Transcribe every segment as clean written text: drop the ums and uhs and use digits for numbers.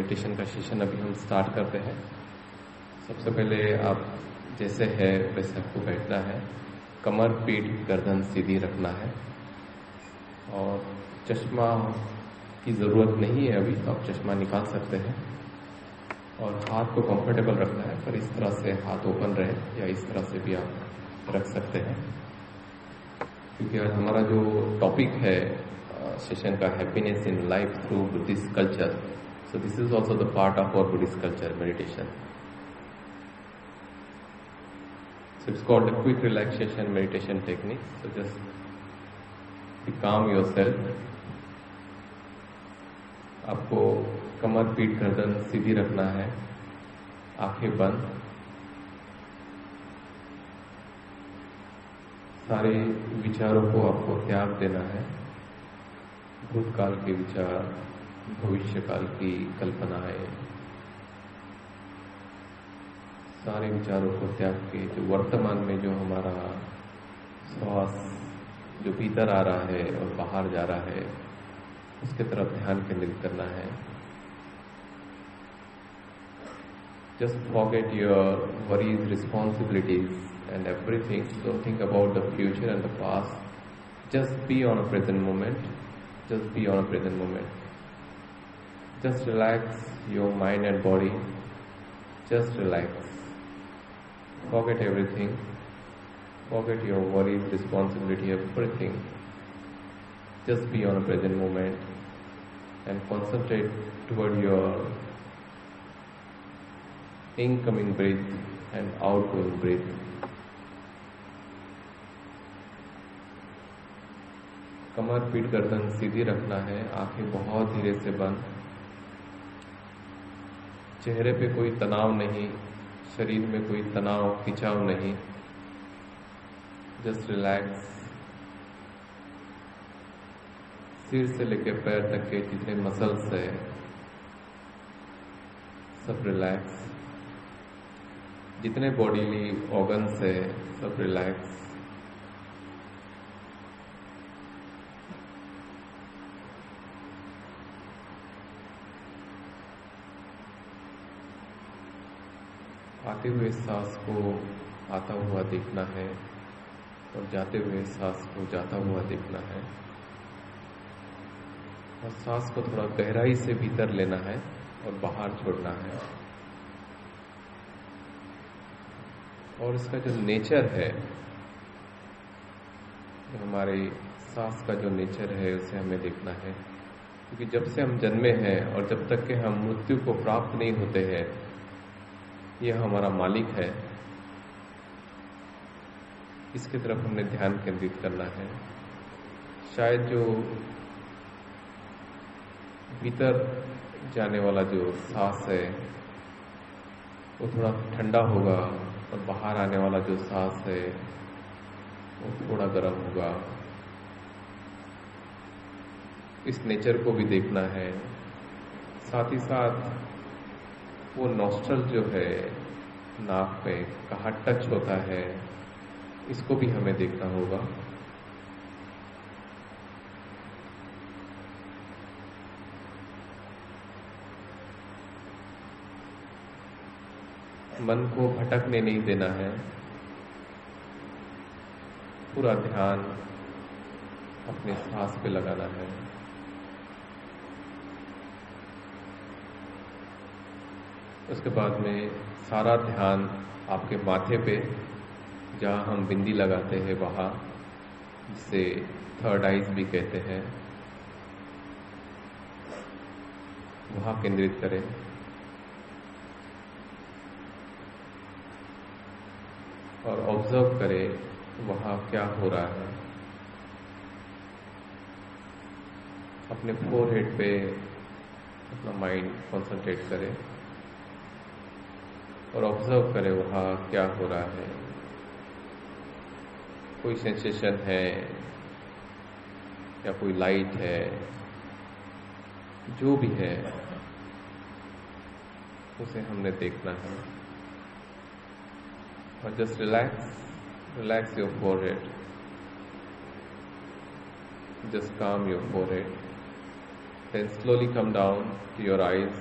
Meditation का session अभी हम स्टार्ट करते हैं। सबसे पहले आप जैसे है वैसे आपको बैठना है, कमर पीठ गर्दन सीधी रखना है और चश्मा की ज़रूरत नहीं है अभी, तो आप चश्मा निकाल सकते हैं और हाथ को कंफर्टेबल रखना है, पर इस तरह से हाथ ओपन रहे या इस तरह से भी आप रख सकते हैं। क्योंकि आज हमारा जो टॉपिक है सेशन का, happiness in life through Buddhist culture, so this is also the part of our Buddhist culture, meditation. So it's called a quick relaxation meditation technique. So just be calm yourself. आपको कमर पीठ गर्दन सीधी रखना है, आंखें बंद, सारे विचारों को आपको त्याग देना है। भूतकाल के विचार, भविष्य काल की कल्पनाएं, सारे विचारों को त्याग के जो वर्तमान में जो हमारा श्वास जो भीतर आ रहा है और बाहर जा रहा है, उसके तरफ ध्यान केंद्रित करना है। Just forget your worries, responsibilities and everything. Don't think about the future and the past. Just be on a present moment. Just be on a present moment. Just relax your mind and body. Just relax. Forget everything. Forget your worries, responsibility, everything. Just be on a present moment and concentrate toward your incoming breath and outgoing breath. कमर पीठ गर्दन सीधी रखना है, आंखें बहुत धीरे से बंद, चेहरे पे कोई तनाव नहीं, शरीर में कोई तनाव खिंचाव नहीं। Just relax. सिर से लेकर पैर तक के जितने मसल्स है सब रिलैक्स, जितने बॉडीली ऑर्गन्स है सब रिलैक्स। आते हुए सांस को आता हुआ देखना है और जाते हुए सांस को जाता हुआ देखना है और सांस को थोड़ा गहराई से भीतर लेना है और बाहर छोड़ना है। और इसका जो नेचर है, हमारे सांस का जो नेचर है उसे हमें देखना है। क्योंकि जब से हम जन्मे हैं और जब तक के हम मृत्यु को प्राप्त नहीं होते हैं, यह हमारा मालिक है। इसकी तरफ हमने ध्यान केंद्रित करना है। शायद जो भीतर जाने वाला जो सांस है वो थोड़ा ठंडा होगा और बाहर आने वाला जो सांस है वो थोड़ा गर्म होगा। इस नेचर को भी देखना है। साथ ही साथ वो नॉस्ट्रल जो है नाक पे कहाँ टच होता है, इसको भी हमें देखना होगा। मन को भटकने नहीं देना है, पूरा ध्यान अपने सांस पे लगाना है। उसके बाद में सारा ध्यान आपके माथे पे, जहाँ हम बिंदी लगाते हैं वहाँ, जिसे थर्ड आइज भी कहते हैं, वहाँ केंद्रित करें। और ऑब्जर्व करें वहाँ क्या हो रहा है। अपने फोरहेड पे अपना माइंड कंसंट्रेट करें और ऑब्जर्व करें वहाँ क्या हो रहा है। कोई सेंसेशन है या कोई लाइट है, जो भी है उसे हमने देखना है। और just relax your forehead, just calm your forehead, then slowly come down to your eyes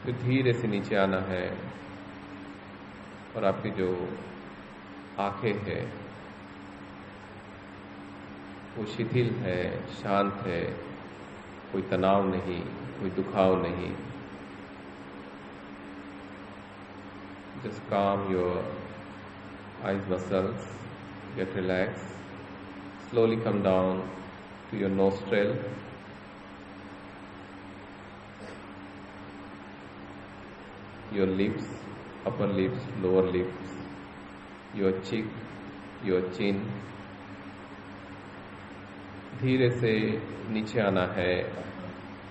फिर धीरे से नीचे आना है और आपकी जो आंखें है वो शिथिल है, शांत है, कोई तनाव नहीं, कोई दुखाव नहीं. Just calm your eyes muscles, get relaxed. Slowly come down to your nostril. Your lips, upper lips, lower lips, your cheek, your chin. धीरे से नीचे आना है.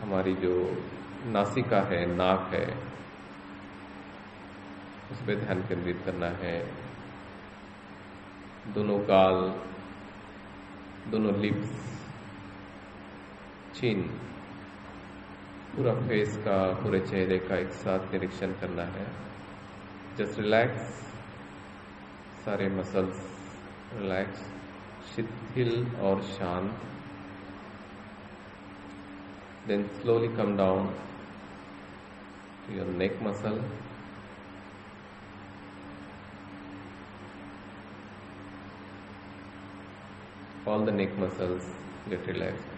हमारी जो नासिका है, नाक है, उस पर ध्यान केंद्रित करना है. दोनों गाल, दोनों लिप्स, चिन, पूरा फेस का, पूरे चेहरे का एक साथ निरीक्षण करना है. जस्ट रिलैक्स, सारे मसल्स रिलैक्स, शिथिल और शांत. Then slowly come down to your neck muscle. All the neck muscles get relaxed,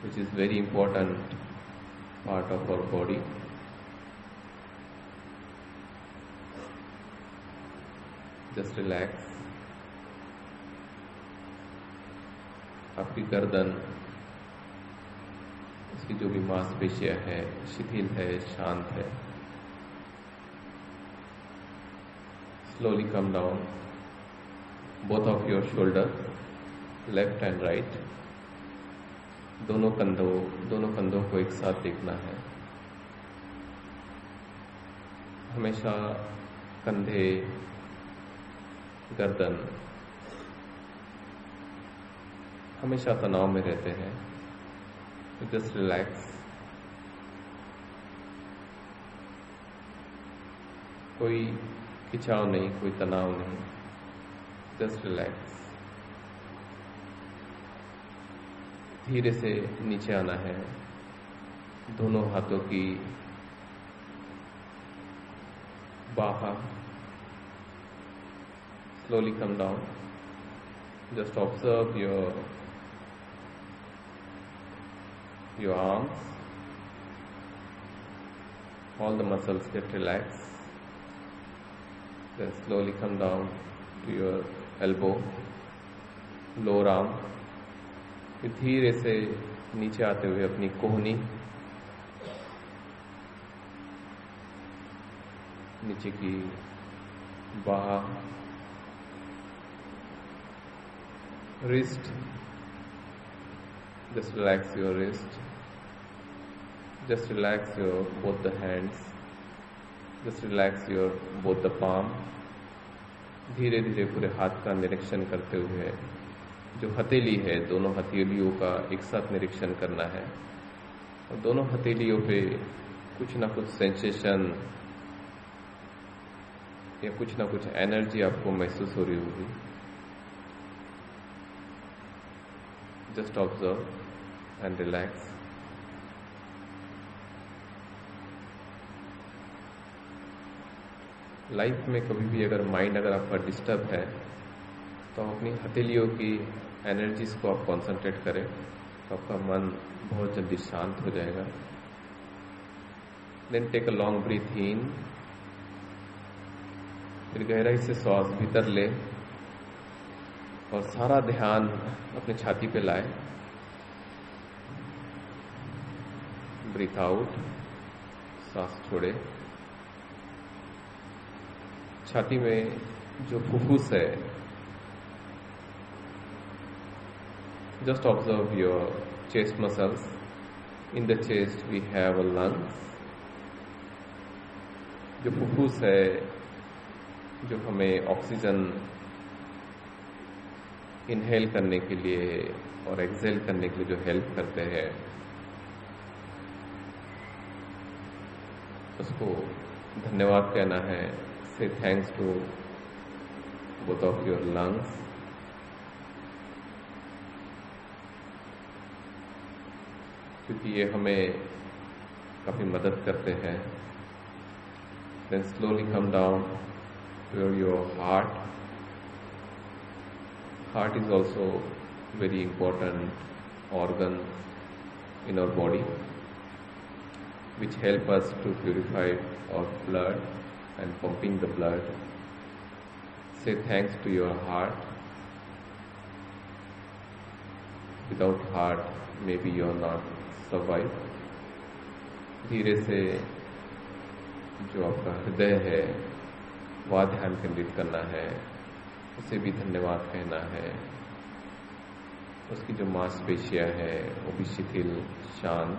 which is very important part of our body. Just relax. आपकी गर्दन, इसकी जो भी मांसपेशियां है, शिथिल है, शांत है. Slowly come down. Both of your shoulders, left and right, दोनों कंधों को एक साथ देखना है. हमेशा कंधे, गर्दन हमेशा तनाव में रहते हैं. Just relax. कोई खिंचाव नहीं, कोई तनाव नहीं. Just relax. धीरे से नीचे आना है. दोनों हाथों की बाहा. Slowly come down. Just observe your arms. All the muscles get relaxed. Then slowly come down to your elbow, lower arm. फिर धीरे से नीचे आते हुए अपनी कोहनी, नीचे की बाह, wrist. Just relax your wrist. Just relax your both the hands. Just relax your both the palm. धीरे धीरे पूरे हाथ का निरीक्षण करते हुए जो हथेली है, दोनों हथेलियों का एक साथ निरीक्षण करना है. और दोनों हथेलियों पे कुछ ना कुछ सेंसेशन या कुछ ना कुछ एनर्जी आपको महसूस हो रही होगी. Just observe and relax. Life में कभी भी अगर माइंड अगर आपका डिस्टर्ब है तो अपनी हथेलियों की एनर्जीज को आप कंसंट्रेट करें तो आपका मन बहुत जल्दी शांत हो जाएगा. Then take a long breath in. फिर गहराई से श्वास भीतर ले और सारा ध्यान अपने छाती पे लाए. ब्रीथ आउट, सांस छोड़े. छाती में जो फुफ्फुस है, just observe your chest muscles. In the chest we have a lungs. जो फुफ्फुस है, जो हमें ऑक्सीजन इनहेल करने के लिए और एक्सहेल करने के लिए जो हेल्प करते हैं, उसको धन्यवाद कहना है. Say thanks to both of your lungs. क्योंकि ये हमें काफ़ी मदद करते हैं Then slowly come down to your heart. Heart is also very important organ in our body, which help us to purify our blood and pumping the blood. Say thanks to your heart. Without heart, maybe you are not survive. धीरे से जो आपका हृदय है वह ध्यान केंद्रित करना है, उसे भी धन्यवाद कहना है। उसकी जो मांसपेशियां है वो भी शिथिल, शांत।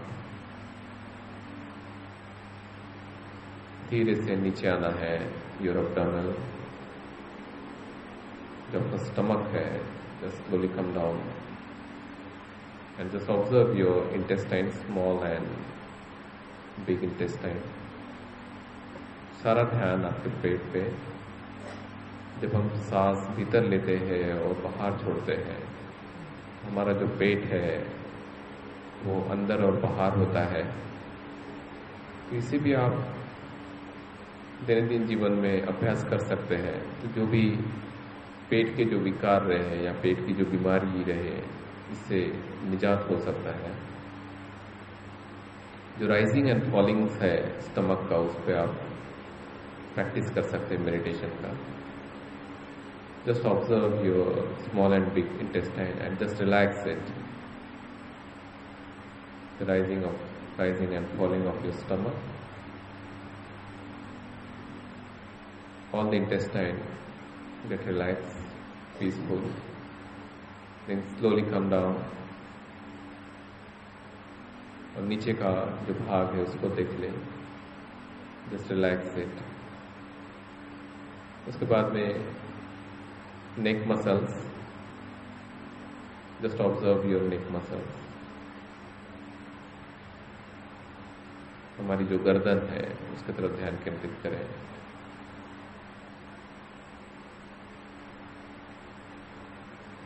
धीरे से नीचे आना है, योर एब्डोमेन, जो आपका स्टमक है, just slowly come down and just observe your intestine, small and big intestine. सारा ध्यान आपके पेट पे। जब हम सांस भीतर लेते हैं और बाहर छोड़ते हैं, हमारा जो पेट है वो अंदर और बाहर होता है। इसी भी आप दैनंदिन जीवन में अभ्यास कर सकते हैं। तो जो भी पेट के जो विकार रहे या पेट की जो बीमारी रहे, इससे निजात हो सकता है। जो राइजिंग एंड फॉलिंग है स्टमक का, उस पर आप प्रैक्टिस कर सकते हैं मेडिटेशन का। Just observe your small and big intestine and just relax it. Rising and falling of your stomach, all the intestine get relaxed, peaceful. Then slowly come down. और नीचे का जो भाग है उसको देख लें, जस्ट रिलैक्स इट। उसके बाद में neck muscles, just observe your neck muscles. हमारी जो गर्दन है उसकी तरफ ध्यान केंद्रित करें।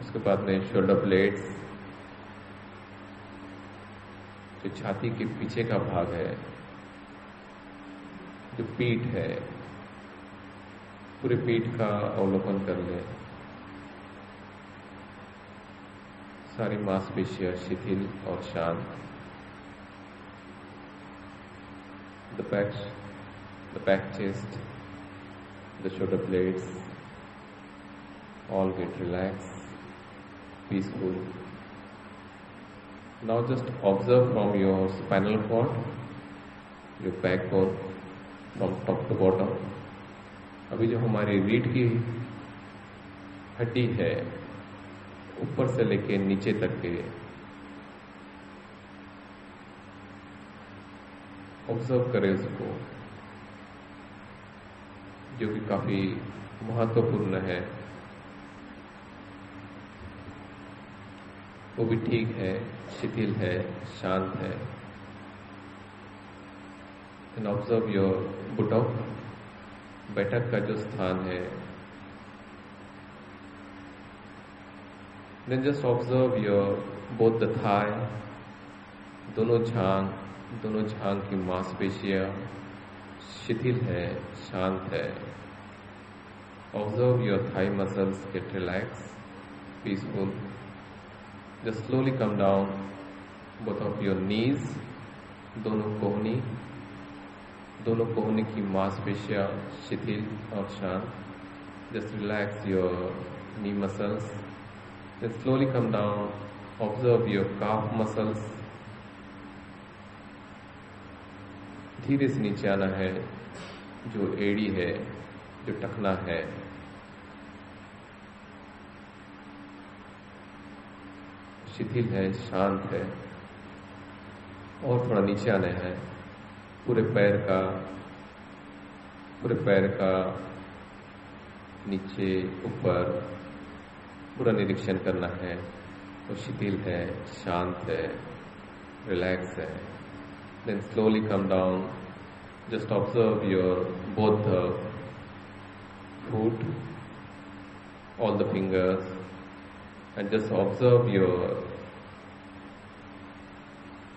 उसके बाद में शोल्डर ब्लेड्स, जो छाती के पीछे का भाग है, जो पीठ है, पूरे पीठ का अवलोकन कर ले। सारी मांसपेशियां शिथिल और शांत। The back chest, the shoulder blades, all get relaxed, peaceful. Now just observe from your spinal cord, your backbone, from top to bottom. अभी जो हमारी रीढ़ की हड्डी है, ऊपर से लेके नीचे तक के ऑब्जर्व करें उसको, जो कि काफी महत्वपूर्ण है। वो भी ठीक है, शिथिल है, शांत है। एंड ऑब्जर्व योर बुटॉक, बैठक का जो स्थान है। Then just observe your both the thigh, दोनों झांग की मांसपेशियां शिथिल है, शांत है। Observe your thigh muscles get relax, peaceful. Just slowly come down both of your knees, दोनों कोहनी की मांसपेशियां शिथिल और शांत। Just relax your knee muscles. Then slowly come down, observe your calf muscles. धीरे से नीचे आना है, जो एड़ी है, जो टखना है, शिथिल है, शांत है। और थोड़ा नीचे आना है, पूरे पैर का नीचे ऊपर पूरा निरीक्षण करना है। वो शिथिल है, शांत है, रिलैक्स है। Then slowly come down, just observe your both the foot, all the fingers, and just observe your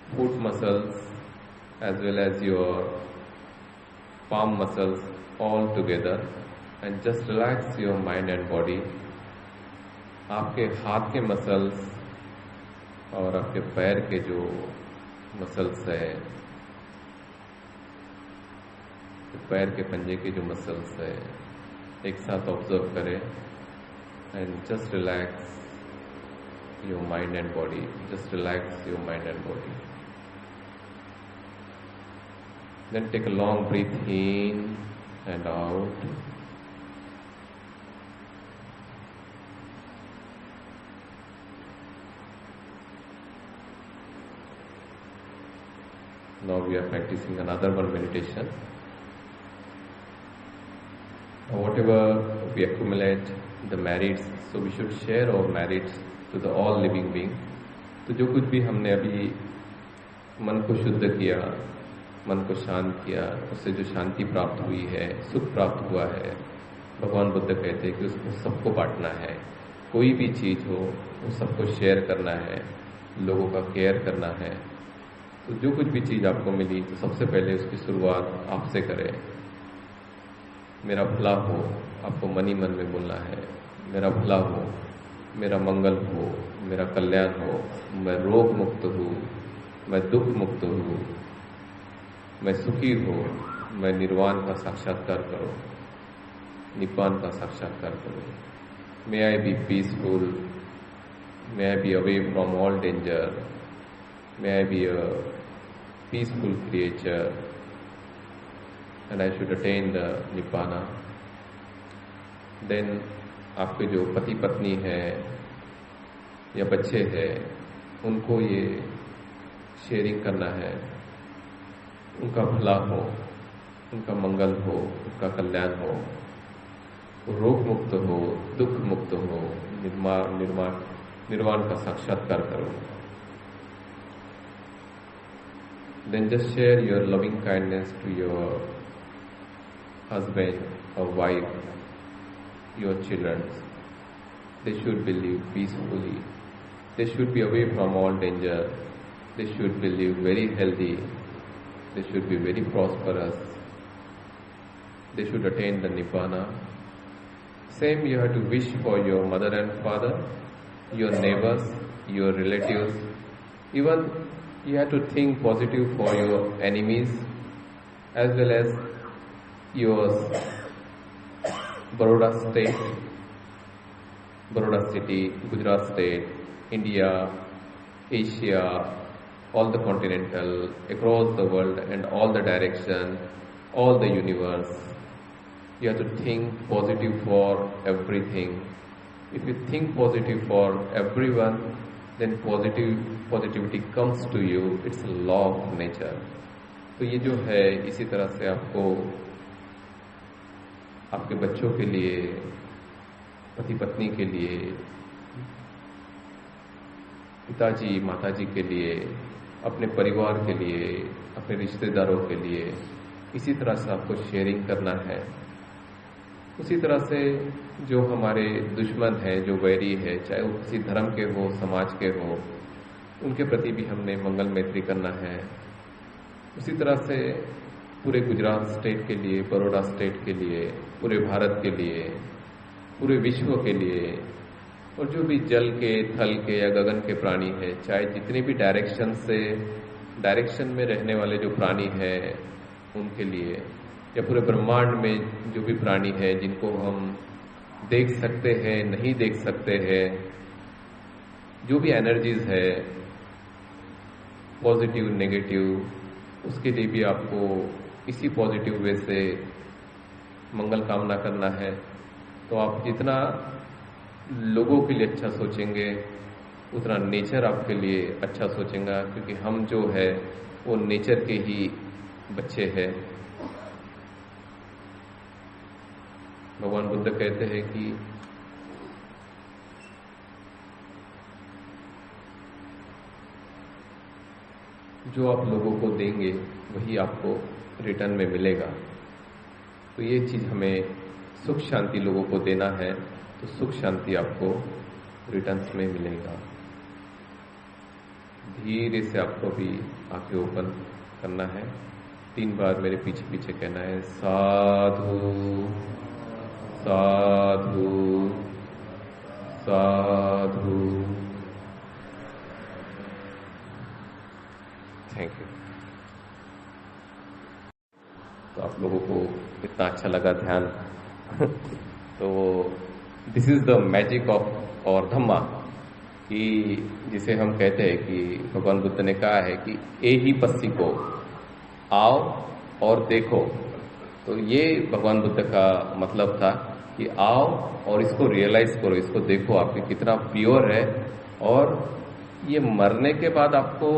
foot muscles as well as your palm muscles all together and just relax your mind and body. आपके हाथ के muscles और आपके पैर के जो muscles है, पैर के पंजे के जो मसल्स है, एक साथ ऑब्जर्व करें and just relax your mind and body. Just relax your mind and body. Then take a long breath in and out. Now we are practicing another one meditation. Now whatever we accumulate, the merits, so we should share our merits to the all living being. तो जो कुछ भी हमने अभी मन को शुद्ध किया, मन को शांत किया, उससे जो शांति प्राप्त हुई है, सुख प्राप्त हुआ है, भगवान बुद्ध कहते हैं कि उसको सबको बांटना है। कोई भी चीज़ हो वो सबको शेयर करना है, लोगों का केयर करना है। तो जो कुछ भी चीज़ आपको मिली तो सबसे पहले उसकी शुरुआत आपसे करें। मेरा भला हो, आपको मन ही मन में बोलना है, मेरा भला हो, मेरा मंगल हो, मेरा कल्याण हो, मैं रोग मुक्त हूँ, मैं दुख मुक्त हूँ, मैं सुखी हूँ, मैं निर्वाण का साक्षात्कार करो, निब्बान का साक्षात्कार करो। May I be peaceful, may I be away from all danger, may I be a peaceful creature and I should attain the nibbana. Then आपके जो पति पत्नी है या बच्चे हैं, उनको ये शेयरिंग करना है, उनका भला हो, उनका मंगल हो, उनका कल्याण हो, रोग मुक्त हो, दुख मुक्त हो, निर्वाण का साक्षात्कार करो। Then just share your loving kindness to your husband or wife, your children. They should be live peacefully. They should be away from all danger. They should be live very healthy. They should be very prosperous. They should attain the Nibbana. Same you have to wish for your mother and father, your neighbors, your relatives. Even you have to think positive for your enemies as well as your Baroda state, Baroda city, Gujarat state, India, Asia, all the continental, across the world and all the direction, all the universe. You have to think positive for everything. If you think positive for everyone, then positivity comes to you. It's a law of nature. तो ये जो है, इसी तरह से आपको आपके बच्चों के लिए, पति पत्नी के लिए, पिताजी माताजी के लिए, अपने परिवार के लिए, अपने रिश्तेदारों के लिए, इसी तरह से आपको शेयरिंग करना है। उसी तरह से जो हमारे दुश्मन हैं, जो वैरी है, चाहे वो किसी धर्म के हो, समाज के हो, उनके प्रति भी हमने मंगल मैत्री करना है। उसी तरह से पूरे गुजरात स्टेट के लिए, बड़ौदा स्टेट के लिए, पूरे भारत के लिए, पूरे विश्व के लिए, और जो भी जल के, थल के या गगन के प्राणी हैं, चाहे जितने भी डायरेक्शन में रहने वाले जो प्राणी हैं उनके लिए, या पूरे ब्रह्मांड में जो भी प्राणी हैं जिनको हम देख सकते हैं, नहीं देख सकते हैं, जो भी एनर्जीज है पॉजिटिव नेगेटिव, उसके लिए भी आपको इसी पॉजिटिव वे से मंगल कामना करना है। तो आप जितना लोगों के लिए अच्छा सोचेंगे, उतना नेचर आपके लिए अच्छा सोचेगा, क्योंकि हम जो है वो नेचर के ही बच्चे हैं। भगवान बुद्ध कहते हैं कि जो आप लोगों को देंगे वही आपको रिटर्न में मिलेगा। तो ये चीज़ हमें सुख शांति लोगों को देना है, तो सुख शांति आपको रिटर्न्स में मिलेगा। धीरे से आपको भी आंखें ओपन करना है 3 बार मेरे पीछे पीछे कहना है, साधु साधु साधु। Thank you. तो आप लोगों को इतना अच्छा लगा ध्यान तो this is the magic of और धम्मा, कि जिसे हम कहते हैं कि भगवान बुद्ध ने कहा है कि ए ही पस्सी को, आओ और देखो। तो ये भगवान बुद्ध का मतलब था कि आओ और इसको रियलाइज करो, इसको देखो आपके कितना प्योर है, और ये मरने के बाद आपको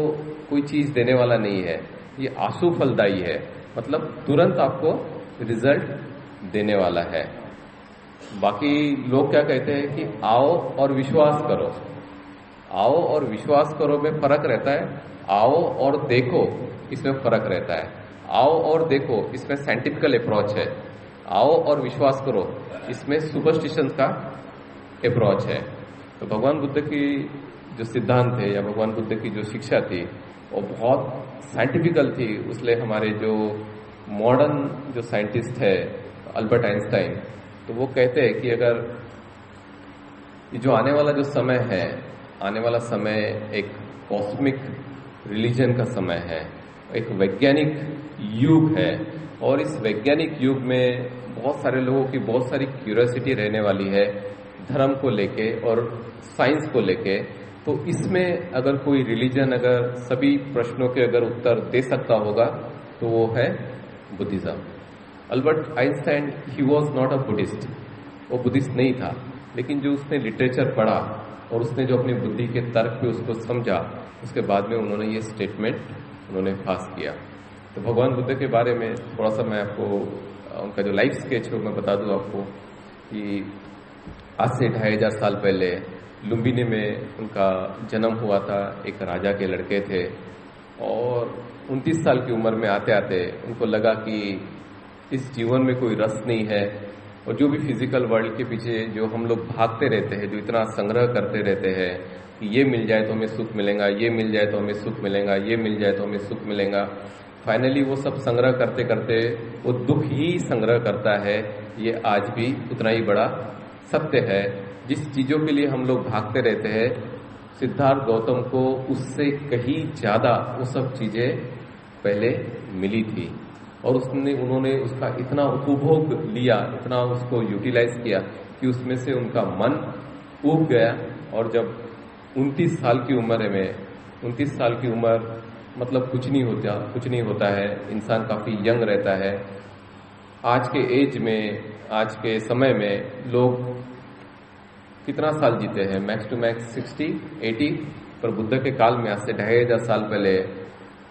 कोई चीज देने वाला नहीं है, ये आंसू फलदायी है, मतलब तुरंत आपको रिजल्ट देने वाला है। बाकी लोग क्या कहते हैं कि आओ और विश्वास करो, आओ और विश्वास करो में फर्क रहता है, आओ और देखो इसमें फर्क रहता है। आओ और देखो इसमें साइंटिफिकल अप्रोच है, आओ और विश्वास करो इसमें सुपरस्टिशन का अप्रोच है। तो भगवान बुद्ध की जो सिद्धांत है या भगवान बुद्ध की जो शिक्षा थी वो बहुत साइंटिफिकल थी। उसलिए हमारे जो मॉडर्न जो साइंटिस्ट है अल्बर्ट आइंस्टाइन, तो वो कहते हैं कि अगर ये जो आने वाला जो समय है, आने वाला समय एक कॉस्मिक रिलीजन का समय है, एक वैज्ञानिक युग है, और इस वैज्ञानिक युग में बहुत सारे लोगों की बहुत सारी क्यूरियोसिटी रहने वाली है धर्म को लेके और साइंस को लेके। तो इसमें अगर कोई रिलीजन अगर सभी प्रश्नों के अगर उत्तर दे सकता होगा तो वो है Buddhism. Albert Einstein he was not a Buddhist, वो बुद्धिस्ट नहीं था, लेकिन जो उसने लिटरेचर पढ़ा और उसने जो अपनी बुद्धि के तर्क पे उसको समझा, उसके बाद में उन्होंने ये स्टेटमेंट उन्होंने पास किया। तो भगवान बुद्ध के बारे में थोड़ा सा मैं आपको उनका जो लाइफ स्केच है मैं बता दूं आपको कि आज से 2500 साल पहले लुम्बिनी में उनका जन्म हुआ था। एक राजा के लड़के थे और 29 साल की उम्र में आते आते उनको लगा कि इस जीवन में कोई रस नहीं है, और जो भी फिजिकल वर्ल्ड के पीछे जो हम लोग भागते रहते हैं, जो इतना संग्रह करते रहते हैं कि ये मिल जाए तो हमें सुख मिलेगा, ये मिल जाए तो हमें सुख मिलेगा, ये मिल जाए तो हमें सुख मिलेगा, फाइनली वो सब संग्रह करते करते वो दुख ही संग्रह करता है। ये आज भी उतना ही बड़ा सत्य है। जिस चीजों के लिए हम लोग भागते रहते हैं, सिद्धार्थ गौतम को उससे कहीं ज्यादा वो सब चीजें पहले मिली थी, और उन्होंने उसका इतना उपभोग लिया, इतना उसको यूटिलाइज किया कि उसमें से उनका मन उब गया। और जब 29 साल की उम्र में, 29 साल की उम्र मतलब कुछ नहीं होता है, इंसान काफी यंग रहता है। आज के एज में, आज के समय में लोग कितना साल जीते हैं, मैक्स टू मैक्स 60, 80, पर बुद्ध के काल में आज से 2500 साल पहले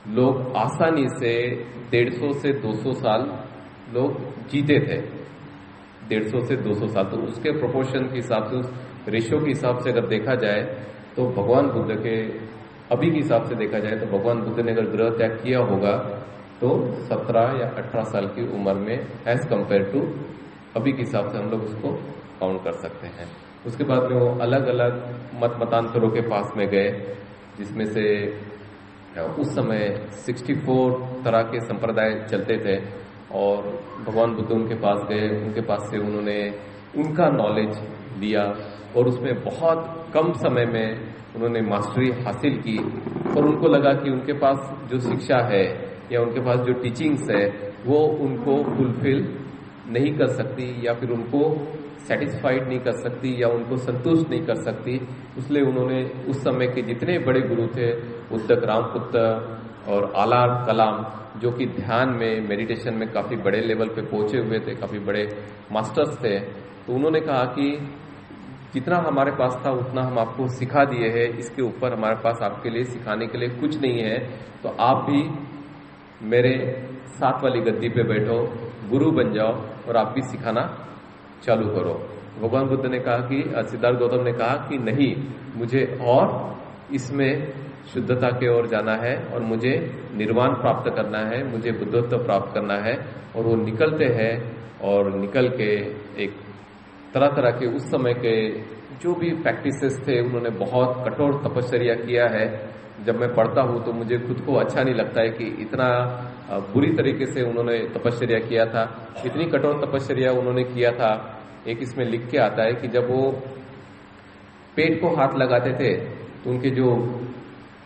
लोग आसानी से 150 से 200 साल लोग जीते थे। 150 से 200 साल, तो उसके प्रोपोर्शन के हिसाब से, उस रेशियो के हिसाब से अगर देखा जाए तो भगवान बुद्ध के अभी के हिसाब से देखा जाए तो भगवान बुद्ध ने अगर गृह त्याग किया होगा तो 17 या 18 साल की उम्र में एज कंपेयर टू अभी के हिसाब से हम लोग उसको काउंट कर सकते हैं। उसके बाद में वो अलग अलग मतांतरों के पास में गए, जिसमें से उस समय 64 तरह के संप्रदाय चलते थे, और भगवान बुद्ध उनके पास गए, उनके पास से उन्होंने उनका नॉलेज लिया, और उसमें बहुत कम समय में उन्होंने मास्टरी हासिल की। और उनको लगा कि उनके पास जो शिक्षा है या उनके पास जो टीचिंग्स है वो उनको फुलफिल नहीं कर सकती, या फिर उनको सेटिस्फाइड नहीं कर सकती, या उनको संतुष्ट नहीं कर सकती। इसलिए उन्होंने उस समय के जितने बड़े गुरु थे, उद्धक रामपुत्र और आलार कलाम, जो कि ध्यान में, मेडिटेशन में काफी बड़े लेवल पे पहुंचे हुए थे, काफी बड़े मास्टर्स थे, तो उन्होंने कहा कि जितना हमारे पास था उतना हम आपको सिखा दिए हैं, इसके ऊपर हमारे पास आपके लिए सिखाने के लिए कुछ नहीं है, तो आप भी मेरे साथ वाली गद्दी पे बैठो, गुरु बन जाओ और आप भी सिखाना चालू करो। भगवान बुद्ध ने कहा कि, सिद्धार्थ गौतम ने कहा कि नहीं, मुझे और इसमें शुद्धता की ओर जाना है और मुझे निर्वाण प्राप्त करना है, मुझे बुद्धत्व प्राप्त करना है। और वो निकलते हैं और निकल के एक तरह तरह के उस समय के जो भी प्रैक्टिसेस थे, उन्होंने बहुत कठोर तपश्चर्या किया है। जब मैं पढ़ता हूँ तो मुझे खुद को अच्छा नहीं लगता है कि इतना बुरी तरीके से उन्होंने तपश्चर्या किया था, इतनी कठोर तपश्चर्या उन्होंने किया था। एक इसमें लिख के आता है कि जब वो पेट को हाथ लगाते थे तो उनके जो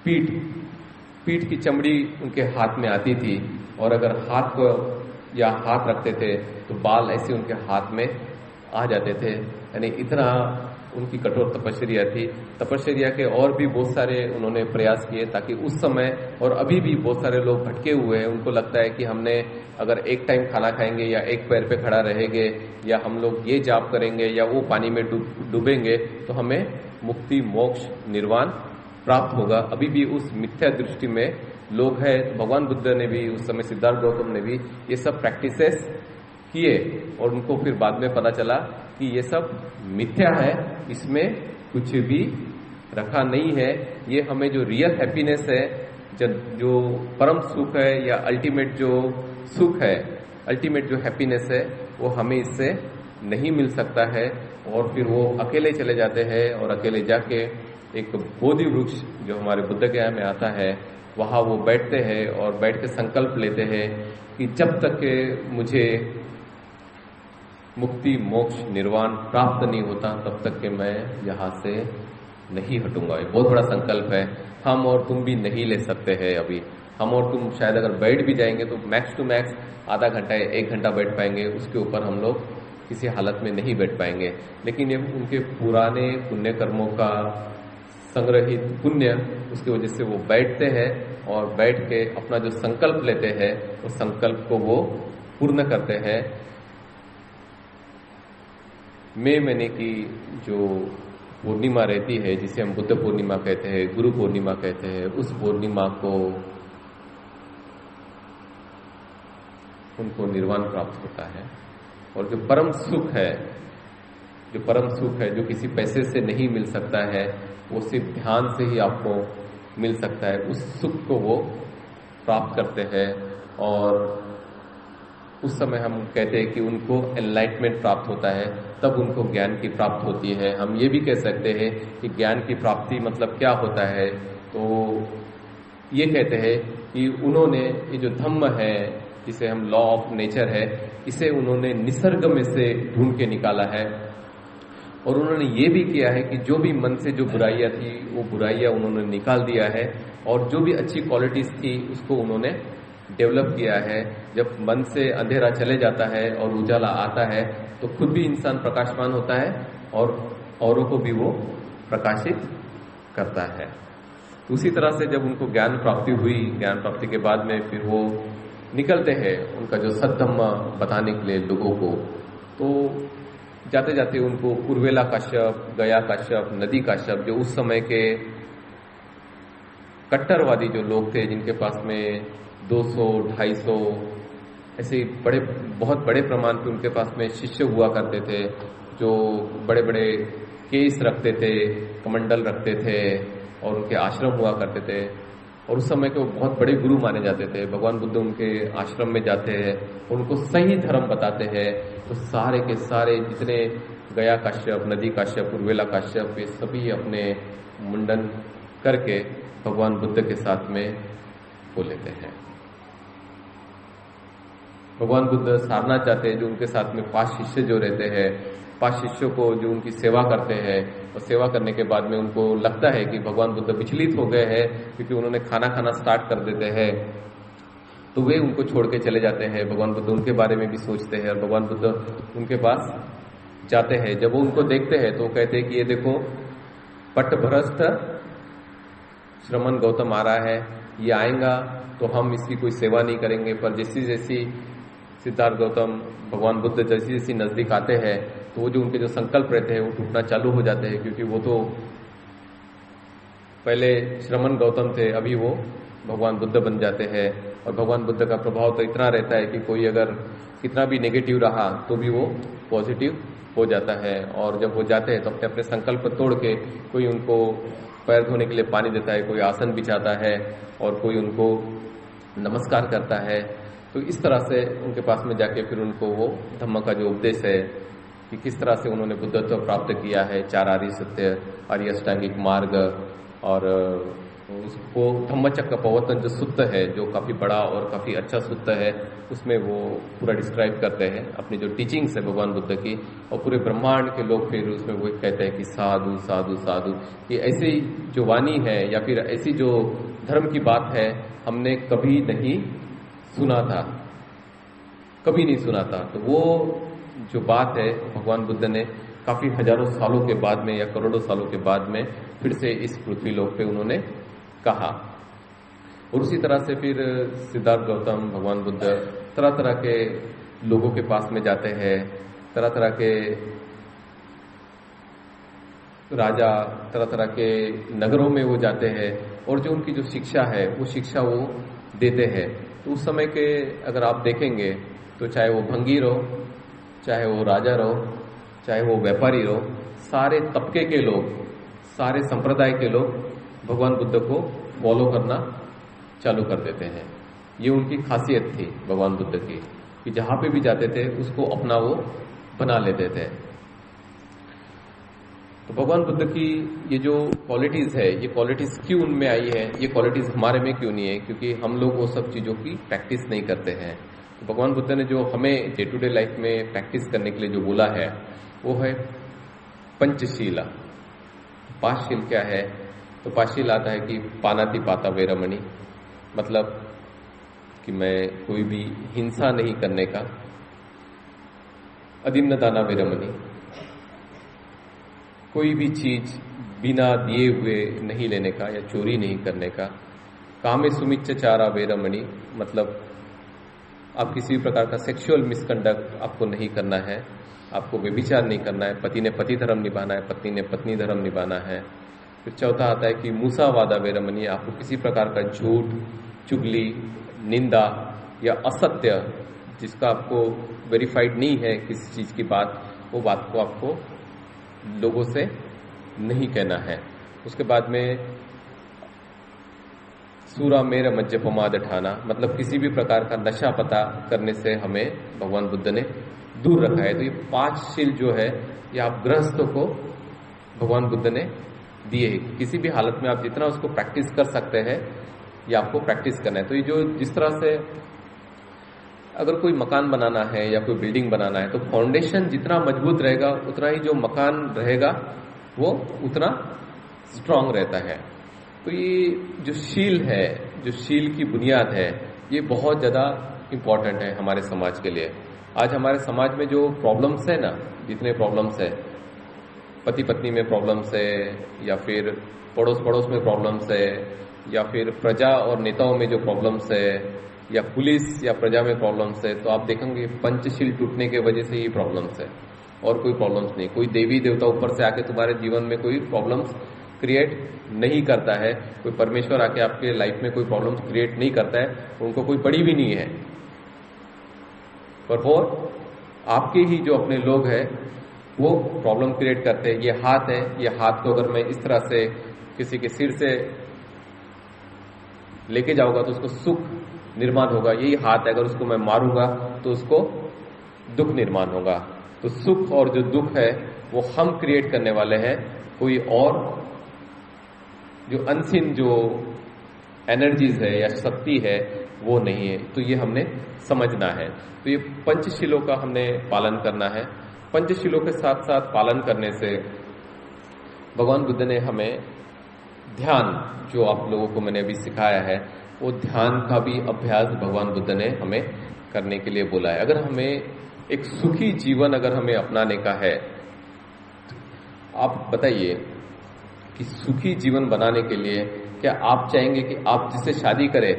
पीठ की चमड़ी उनके हाथ में आती थी, और अगर हाथ को या हाथ रखते थे तो बाल ऐसे उनके हाथ में आ जाते थे। यानी इतना उनकी कठोर तपश्चर्या थी। तपश्चर्या के और भी बहुत सारे उन्होंने प्रयास किए ताकि उस समय और अभी भी बहुत सारे लोग भटके हुए हैं। उनको लगता है कि हमने अगर एक टाइम खाना खाएंगे या एक पैर पे खड़ा रहेंगे या हम लोग ये जाप करेंगे या वो पानी में डूबेंगे तो हमें मुक्ति, मोक्ष, निर्वाण प्राप्त होगा। अभी भी उस मिथ्या दृष्टि में लोग हैं। भगवान बुद्ध ने भी उस समय, सिद्धार्थ गौतम ने भी ये सब प्रैक्टिसेस किए और उनको फिर बाद में पता चला कि ये सब मिथ्या है, इसमें कुछ भी रखा नहीं है। ये हमें जो रियल हैप्पीनेस है, जो परम सुख है या अल्टीमेट जो सुख है, अल्टीमेट जो हैप्पीनेस है, वो हमें इससे नहीं मिल सकता है। और फिर वो अकेले चले जाते हैं और अकेले जाके एक बोधि वृक्ष जो हमारे बुद्ध गया में आता है, वहां वो बैठते हैं और बैठ के संकल्प लेते हैं कि जब तक के मुझे मुक्ति, मोक्ष, निर्वाण प्राप्त नहीं होता तब तक के मैं यहाँ से नहीं हटूंगा। ये बहुत बड़ा संकल्प है। हम और तुम भी नहीं ले सकते हैं। अभी हम और तुम शायद अगर बैठ भी जाएंगे तो मैक्स टू मैक्स आधा घंटा या 1 घंटा बैठ पाएंगे, उसके ऊपर हम लोग किसी हालत में नहीं बैठ पाएंगे। लेकिन ये उनके पुराने पुण्य कर्मों का संग्रहित पुण्य, उसकी वजह से वो बैठते हैं और बैठ के अपना जो संकल्प लेते हैं उस संकल्प को वो पूर्ण करते हैं। मई महीने की जो पूर्णिमा रहती है, जिसे हम बुद्ध पूर्णिमा कहते हैं, गुरु पूर्णिमा कहते हैं, उस पूर्णिमा को उनको निर्वाण प्राप्त होता है। और जो परम सुख है, जो परम सुख है, जो किसी पैसे से नहीं मिल सकता है, वो सिर्फ ध्यान से ही आपको मिल सकता है। उस सुख को वो प्राप्त करते हैं और उस समय हम कहते हैं कि उनको एनलाइटमेंट प्राप्त होता है, तब उनको ज्ञान की प्राप्ति होती है। हम ये भी कह सकते हैं कि ज्ञान की प्राप्ति मतलब क्या होता है, तो ये कहते हैं कि उन्होंने ये जो धम्म है, जिसे हम लॉ ऑफ नेचर है, इसे उन्होंने निसर्ग में से ढूंढ के निकाला है। और उन्होंने ये भी किया है कि जो भी मन से जो बुराइयां थी वो बुराइयां उन्होंने निकाल दिया है, और जो भी अच्छी क्वालिटीज थी उसको उन्होंने डेवलप किया है। जब मन से अंधेरा चले जाता है और उजाला आता है तो खुद भी इंसान प्रकाशमान होता है और औरों को भी वो प्रकाशित करता है। उसी तरह से जब उनको ज्ञान प्राप्ति हुई, ज्ञान प्राप्ति के बाद में फिर वो निकलते हैं उनका जो सद्धम्म बताने के लिए लोगों को, तो जाते जाते उनको उर्वेला काश्यप, गया काश्यप, नदी काश्यप, जो उस समय के कट्टरवादी जो लोग थे, जिनके पास में 200, 250 ऐसे बहुत बड़े प्रमाण पे उनके पास में शिष्य हुआ करते थे, जो बड़े बड़े केस रखते थे, कमंडल रखते थे और उनके आश्रम हुआ करते थे। और उस समय के वो बहुत बड़े गुरु माने जाते थे। भगवान बुद्ध उनके आश्रम में जाते हैं और उनको सही धर्म बताते हैं। तो सारे के सारे जितने गया काश्यप, नदी काश्यप, उर्वेला काश्यप, ये सभी अपने मुंडन करके भगवान बुद्ध के साथ में हो लेते हैं। भगवान बुद्ध सारना चाहते हैं, जो उनके साथ में 5 शिष्य जो रहते हैं, 5 शिष्यों को जो उनकी सेवा करते हैं, और सेवा करने के बाद में उनको लगता है कि भगवान बुद्ध विचलित हो गए हैं क्योंकि उन्होंने खाना स्टार्ट कर देते हैं, तो वे उनको छोड़ के चले जाते हैं। भगवान बुद्ध उनके बारे में भी सोचते हैं और भगवान बुद्ध उनके पास जाते हैं। जब वो उनको देखते हैं तो कहते हैं कि ये देखो, पट्टभ्रष्ट श्रमण गौतम आ रहा है, ये आएगा तो हम इसकी कोई सेवा नहीं करेंगे। पर जैसी जैसी सिद्धार्थ गौतम, भगवान बुद्ध जैसी जैसी नजदीक आते हैं तो वो जो उनके जो संकल्प रहते हैं वो टूटना चालू हो जाते हैं, क्योंकि वो तो पहले श्रमण गौतम थे, अभी वो भगवान बुद्ध बन जाते हैं। और भगवान बुद्ध का प्रभाव तो इतना रहता है कि कोई अगर कितना भी नेगेटिव रहा तो भी वो पॉजिटिव हो जाता है। और जब वो जाते हैं तो अपने अपने संकल्प तोड़ के कोई उनको पैर धोने के लिए पानी देता है, कोई आसन बिछाता है और कोई उनको नमस्कार करता है। तो इस तरह से उनके पास में जाके फिर उनको वो धम्म का जो उपदेश है कि किस तरह से उन्होंने बुद्धत्व प्राप्त किया है, 4 आर्य सत्य, आर्य अष्टांगिक मार्ग, और उसको धम्मचक्र प्रवर्तन जो सूत्र है, जो काफी बड़ा और काफी अच्छा सूत्र है, उसमें वो पूरा डिस्क्राइब करते हैं अपनी जो टीचिंग्स है भगवान बुद्ध की, और पूरे ब्रह्मांड के लोग फिर उसमें वो कहते हैं कि साधु साधु साधु, कि ऐसी जो वाणी है या फिर ऐसी जो धर्म की बात है हमने कभी नहीं सुना था, कभी नहीं सुना था। तो वो जो बात है भगवान बुद्ध ने काफी हजारों सालों के बाद में या करोड़ों सालों के बाद में फिर से इस पृथ्वी लोक पे उन्होंने कहा। और उसी तरह से फिर सिद्धार्थ गौतम, भगवान बुद्ध तरह तरह के लोगों के पास में जाते हैं, तरह तरह के राजा, तरह तरह के नगरों में वो जाते हैं, और जो उनकी जो शिक्षा है वो शिक्षा वो देते हैं। तो उस समय के अगर आप देखेंगे तो चाहे वो भंगीर हो, चाहे वो राजा रहो, चाहे वो व्यापारी रहो, सारे तबके के लोग, सारे संप्रदाय के लोग भगवान बुद्ध को फॉलो करना चालू कर देते हैं। ये उनकी खासियत थी भगवान बुद्ध की, कि जहां पे भी जाते थे उसको अपना वो बना लेते थे। तो भगवान बुद्ध की ये जो क्वालिटीज है, ये क्वालिटीज क्यों उनमें आई है, ये क्वालिटीज हमारे में क्यों नहीं है? क्योंकि हम लोग वो सब चीजों की प्रैक्टिस नहीं करते हैं। तो भगवान बुद्ध ने जो हमें डे टू डे लाइफ में प्रैक्टिस करने के लिए जो बोला है वो है पंचशीला। 5 शील क्या है? तो 5 शील आता है कि पानाति पाता वेरमणि, मतलब कि मैं कोई भी हिंसा नहीं करने का, अदिन्न दाना वेरमणि, कोई भी चीज बिना दिए हुए नहीं लेने का या चोरी नहीं करने का, कामे सुमिच्चाचारा वेरमणि, मतलब आप किसी भी प्रकार का सेक्सुअल मिसकंडक्ट आपको नहीं करना है, आपको व्यभिचार नहीं करना है, पति ने पति धर्म निभाना है, पत्नी ने पत्नी धर्म निभाना है। फिर चौथा आता है कि मूसावादा वेरमणि, आपको किसी प्रकार का झूठ, चुगली, निंदा या असत्य जिसका आपको वेरीफाइड नहीं है किसी चीज की बात, वो बात को आपको लोगों से नहीं कहना है। उसके बाद में सूरा मेर मज्ज पमाद ठाना, मतलब किसी भी प्रकार का नशा पता करने से हमें भगवान बुद्ध ने दूर रखा है। तो ये 5 शील जो है ये आप गृहस्थों को भगवान बुद्ध ने दिए हैं। किसी भी हालत में आप जितना उसको प्रैक्टिस कर सकते हैं ये आपको प्रैक्टिस करना है। तो ये जो जिस तरह से अगर कोई मकान बनाना है या कोई बिल्डिंग बनाना है तो फाउंडेशन जितना मजबूत रहेगा उतना ही जो मकान रहेगा वो उतना स्ट्रांग रहता है। तो ये जो शील है, जो शील की बुनियाद है, ये बहुत ज्यादा इंपॉर्टेंट है हमारे समाज के लिए। आज हमारे समाज में जो प्रॉब्लम्स है ना, जितने प्रॉब्लम्स है, पति पत्नी में प्रॉब्लम्स है, या फिर पड़ोस पड़ोस में प्रॉब्लम्स है, या फिर प्रजा और नेताओं में जो प्रॉब्लम्स है, या पुलिस या प्रजा में प्रॉब्लम्स है, तो आप देखेंगे पंचशील टूटने के वजह से ये प्रॉब्लम्स है और कोई प्रॉब्लम्स नहीं। कोई देवी देवता ऊपर से आके तुम्हारे जीवन में कोई प्रॉब्लम्स क्रिएट नहीं करता है, कोई परमेश्वर आके आपके लाइफ में कोई प्रॉब्लम्स क्रिएट नहीं करता है, उनको कोई पड़ी भी नहीं है। पर वो आपके ही जो अपने लोग हैं वो प्रॉब्लम क्रिएट करते हैं। ये हाथ है, ये हाथ को अगर मैं इस तरह से किसी के सिर से लेके जाऊंगा तो उसको सुख निर्माण होगा। यही हाथ है, अगर उसको मैं मारूंगा तो उसको दुख निर्माण होगा। तो सुख और जो दुख है वो हम क्रिएट करने वाले हैं, कोई और जो अनसीन जो एनर्जीज है या शक्ति है वो नहीं है। तो ये हमने समझना है। तो ये पंचशीलों का हमने पालन करना है। पंचशीलों के साथ साथ पालन करने से भगवान बुद्ध ने हमें ध्यान, जो आप लोगों को मैंने अभी सिखाया है, वो ध्यान का भी अभ्यास भगवान बुद्ध ने हमें करने के लिए बोला है। अगर हमें एक सुखी जीवन अगर हमें अपनाने का है, आप बताइए कि सुखी जीवन बनाने के लिए क्या आप चाहेंगे कि आप जिससे शादी करें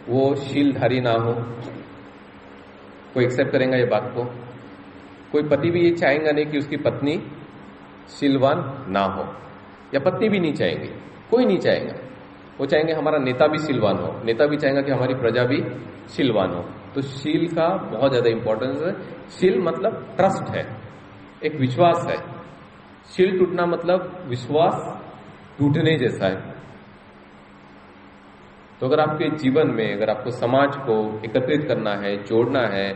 वो शीलधारी ना हो? कोई एक्सेप्ट करेगा ये बात को? कोई पति भी ये चाहेगा नहीं कि उसकी पत्नी शीलवान ना हो, या पत्नी भी नहीं चाहेंगे, कोई नहीं चाहेगा। वो चाहेंगे हमारा नेता भी शीलवान हो, नेता भी चाहेगा कि हमारी प्रजा भी शीलवान हो। तो शील का बहुत ज्यादा इंपॉर्टेंस है। शील मतलब ट्रस्ट है, एक विश्वास है। शील टूटना मतलब विश्वास टूटने जैसा है। तो अगर आपके जीवन में, अगर आपको समाज को एकत्रित करना है, जोड़ना है,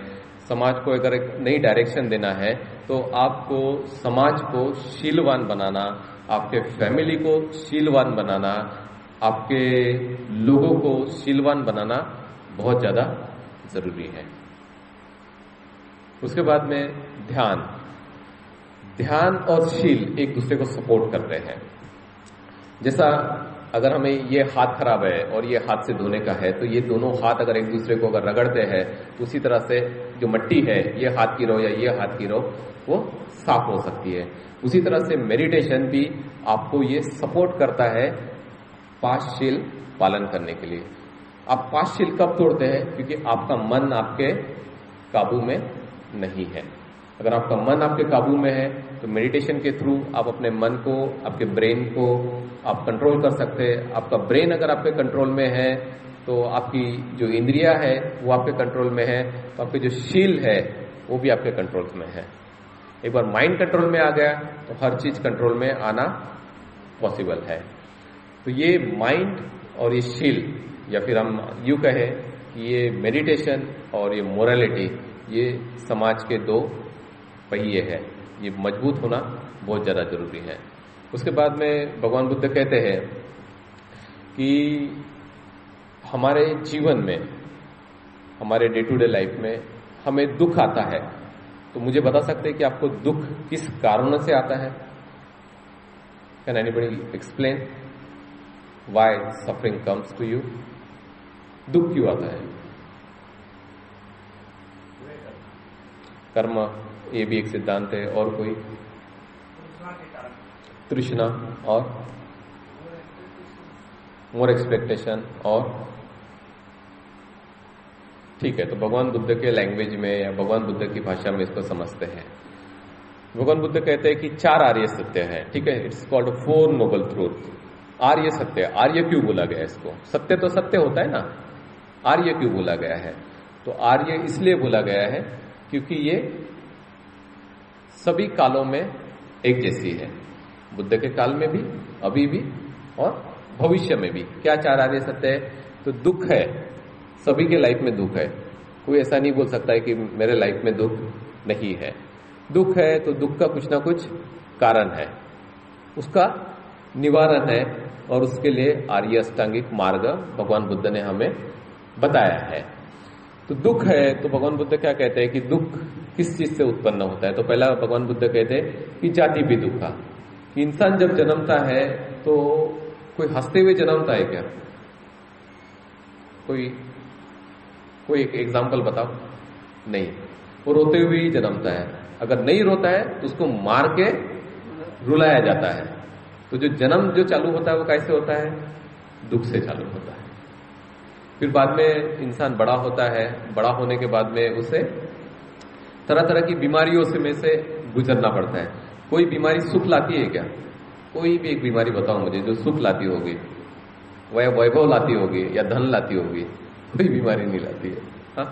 समाज को अगर एक नई डायरेक्शन देना है तो आपको समाज को शीलवान बनाना, आपके फैमिली को शीलवान बनाना, आपके लोगों को शीलवान बनाना बहुत ज्यादा जरूरी है। उसके बाद में ध्यान और शील एक दूसरे को सपोर्ट करते हैं। जैसा अगर हमें ये हाथ खराब है और ये हाथ से धोने का है, तो ये दोनों हाथ अगर एक दूसरे को अगर रगड़ते हैं तो उसी तरह से जो मट्टी है, ये हाथ की रो या ये हाथ की रो, वो साफ हो सकती है। उसी तरह से मेडिटेशन भी आपको ये सपोर्ट करता है पांचशील पालन करने के लिए। आप पांचशील कब तोड़ते हैं? क्योंकि आपका मन आपके काबू में नहीं है। अगर आपका मन आपके काबू में है तो मेडिटेशन के थ्रू आप अपने मन को, आपके ब्रेन को आप कंट्रोल कर सकते हैं। आपका ब्रेन अगर आपके कंट्रोल में है तो आपकी जो इंद्रिया है वो आपके कंट्रोल में है, तो आपके जो शील है वो भी आपके कंट्रोल में है। एक बार माइंड कंट्रोल में आ गया तो हर चीज कंट्रोल में आना पॉसिबल है। तो ये माइंड और ये शील, या फिर हम यूं कहें कि ये मेडिटेशन और ये मोरालिटी, ये समाज के दो पहिए है। ये मजबूत होना बहुत ज्यादा जरूरी है। उसके बाद में भगवान बुद्ध कहते हैं कि हमारे जीवन में, हमारे डे टू डे लाइफ में हमें दुख आता है, तो मुझे बता सकते हैं कि आपको दुख किस कारणों से आता है? Can anybody explain why suffering comes to you? दुख क्यों आता है? कर्म, ये भी एक सिद्धांत है। और कोई? तृष्णा और मोर एक्सपेक्टेशन। और ठीक है, तो भगवान बुद्ध के लैंग्वेज में या भगवान बुद्ध की भाषा में इसको समझते हैं। भगवान बुद्ध कहते हैं कि 4 आर्य सत्य है। ठीक है, इट्स कॉल्ड 4 नोबल ट्रूथ। आर्य सत्य, आर्य क्यों बोला गया इसको? सत्य तो सत्य होता है ना, आर्य क्यों बोला गया है? तो आर्य इसलिए बोला गया है क्योंकि ये सभी कालों में एक जैसी है। बुद्ध के काल में भी, अभी भी और भविष्य में भी। क्या 4 आर्य सत्य है? तो दुख है, सभी के लाइफ में दुख है। कोई ऐसा नहीं बोल सकता है कि मेरे लाइफ में दुख नहीं है। दुख है तो दुख का कुछ ना कुछ कारण है, उसका निवारण है, और उसके लिए आर्य अष्टांगिक मार्ग भगवान बुद्ध ने हमें बताया है। तो दुख है तो भगवान बुद्ध क्या कहते हैं कि दुख किस चीज से उत्पन्न होता है? तो पहला भगवान बुद्ध कहते हैं कि जाति भी दुखा, कि इंसान जब जन्मता है तो कोई हंसते हुए जन्मता है क्या? कोई एक एग्जाम्पल बताओ। नहीं, वो रोते हुए ही जन्मता है। अगर नहीं रोता है तो उसको मार के रुलाया जाता है। तो जो जन्म जो चालू होता है वो कैसे होता है? दुख से चालू होता है। फिर बाद में इंसान बड़ा होता है, बड़ा होने के बाद में उसे तरह तरह की बीमारियों से गुजरना पड़ता है। कोई बीमारी सुख लाती है क्या? कोई भी एक बीमारी बताओ मुझे जो सुख लाती होगी, वह वैभव लाती होगी या धन लाती होगी? कोई बीमारी नहीं लाती है। हाँ,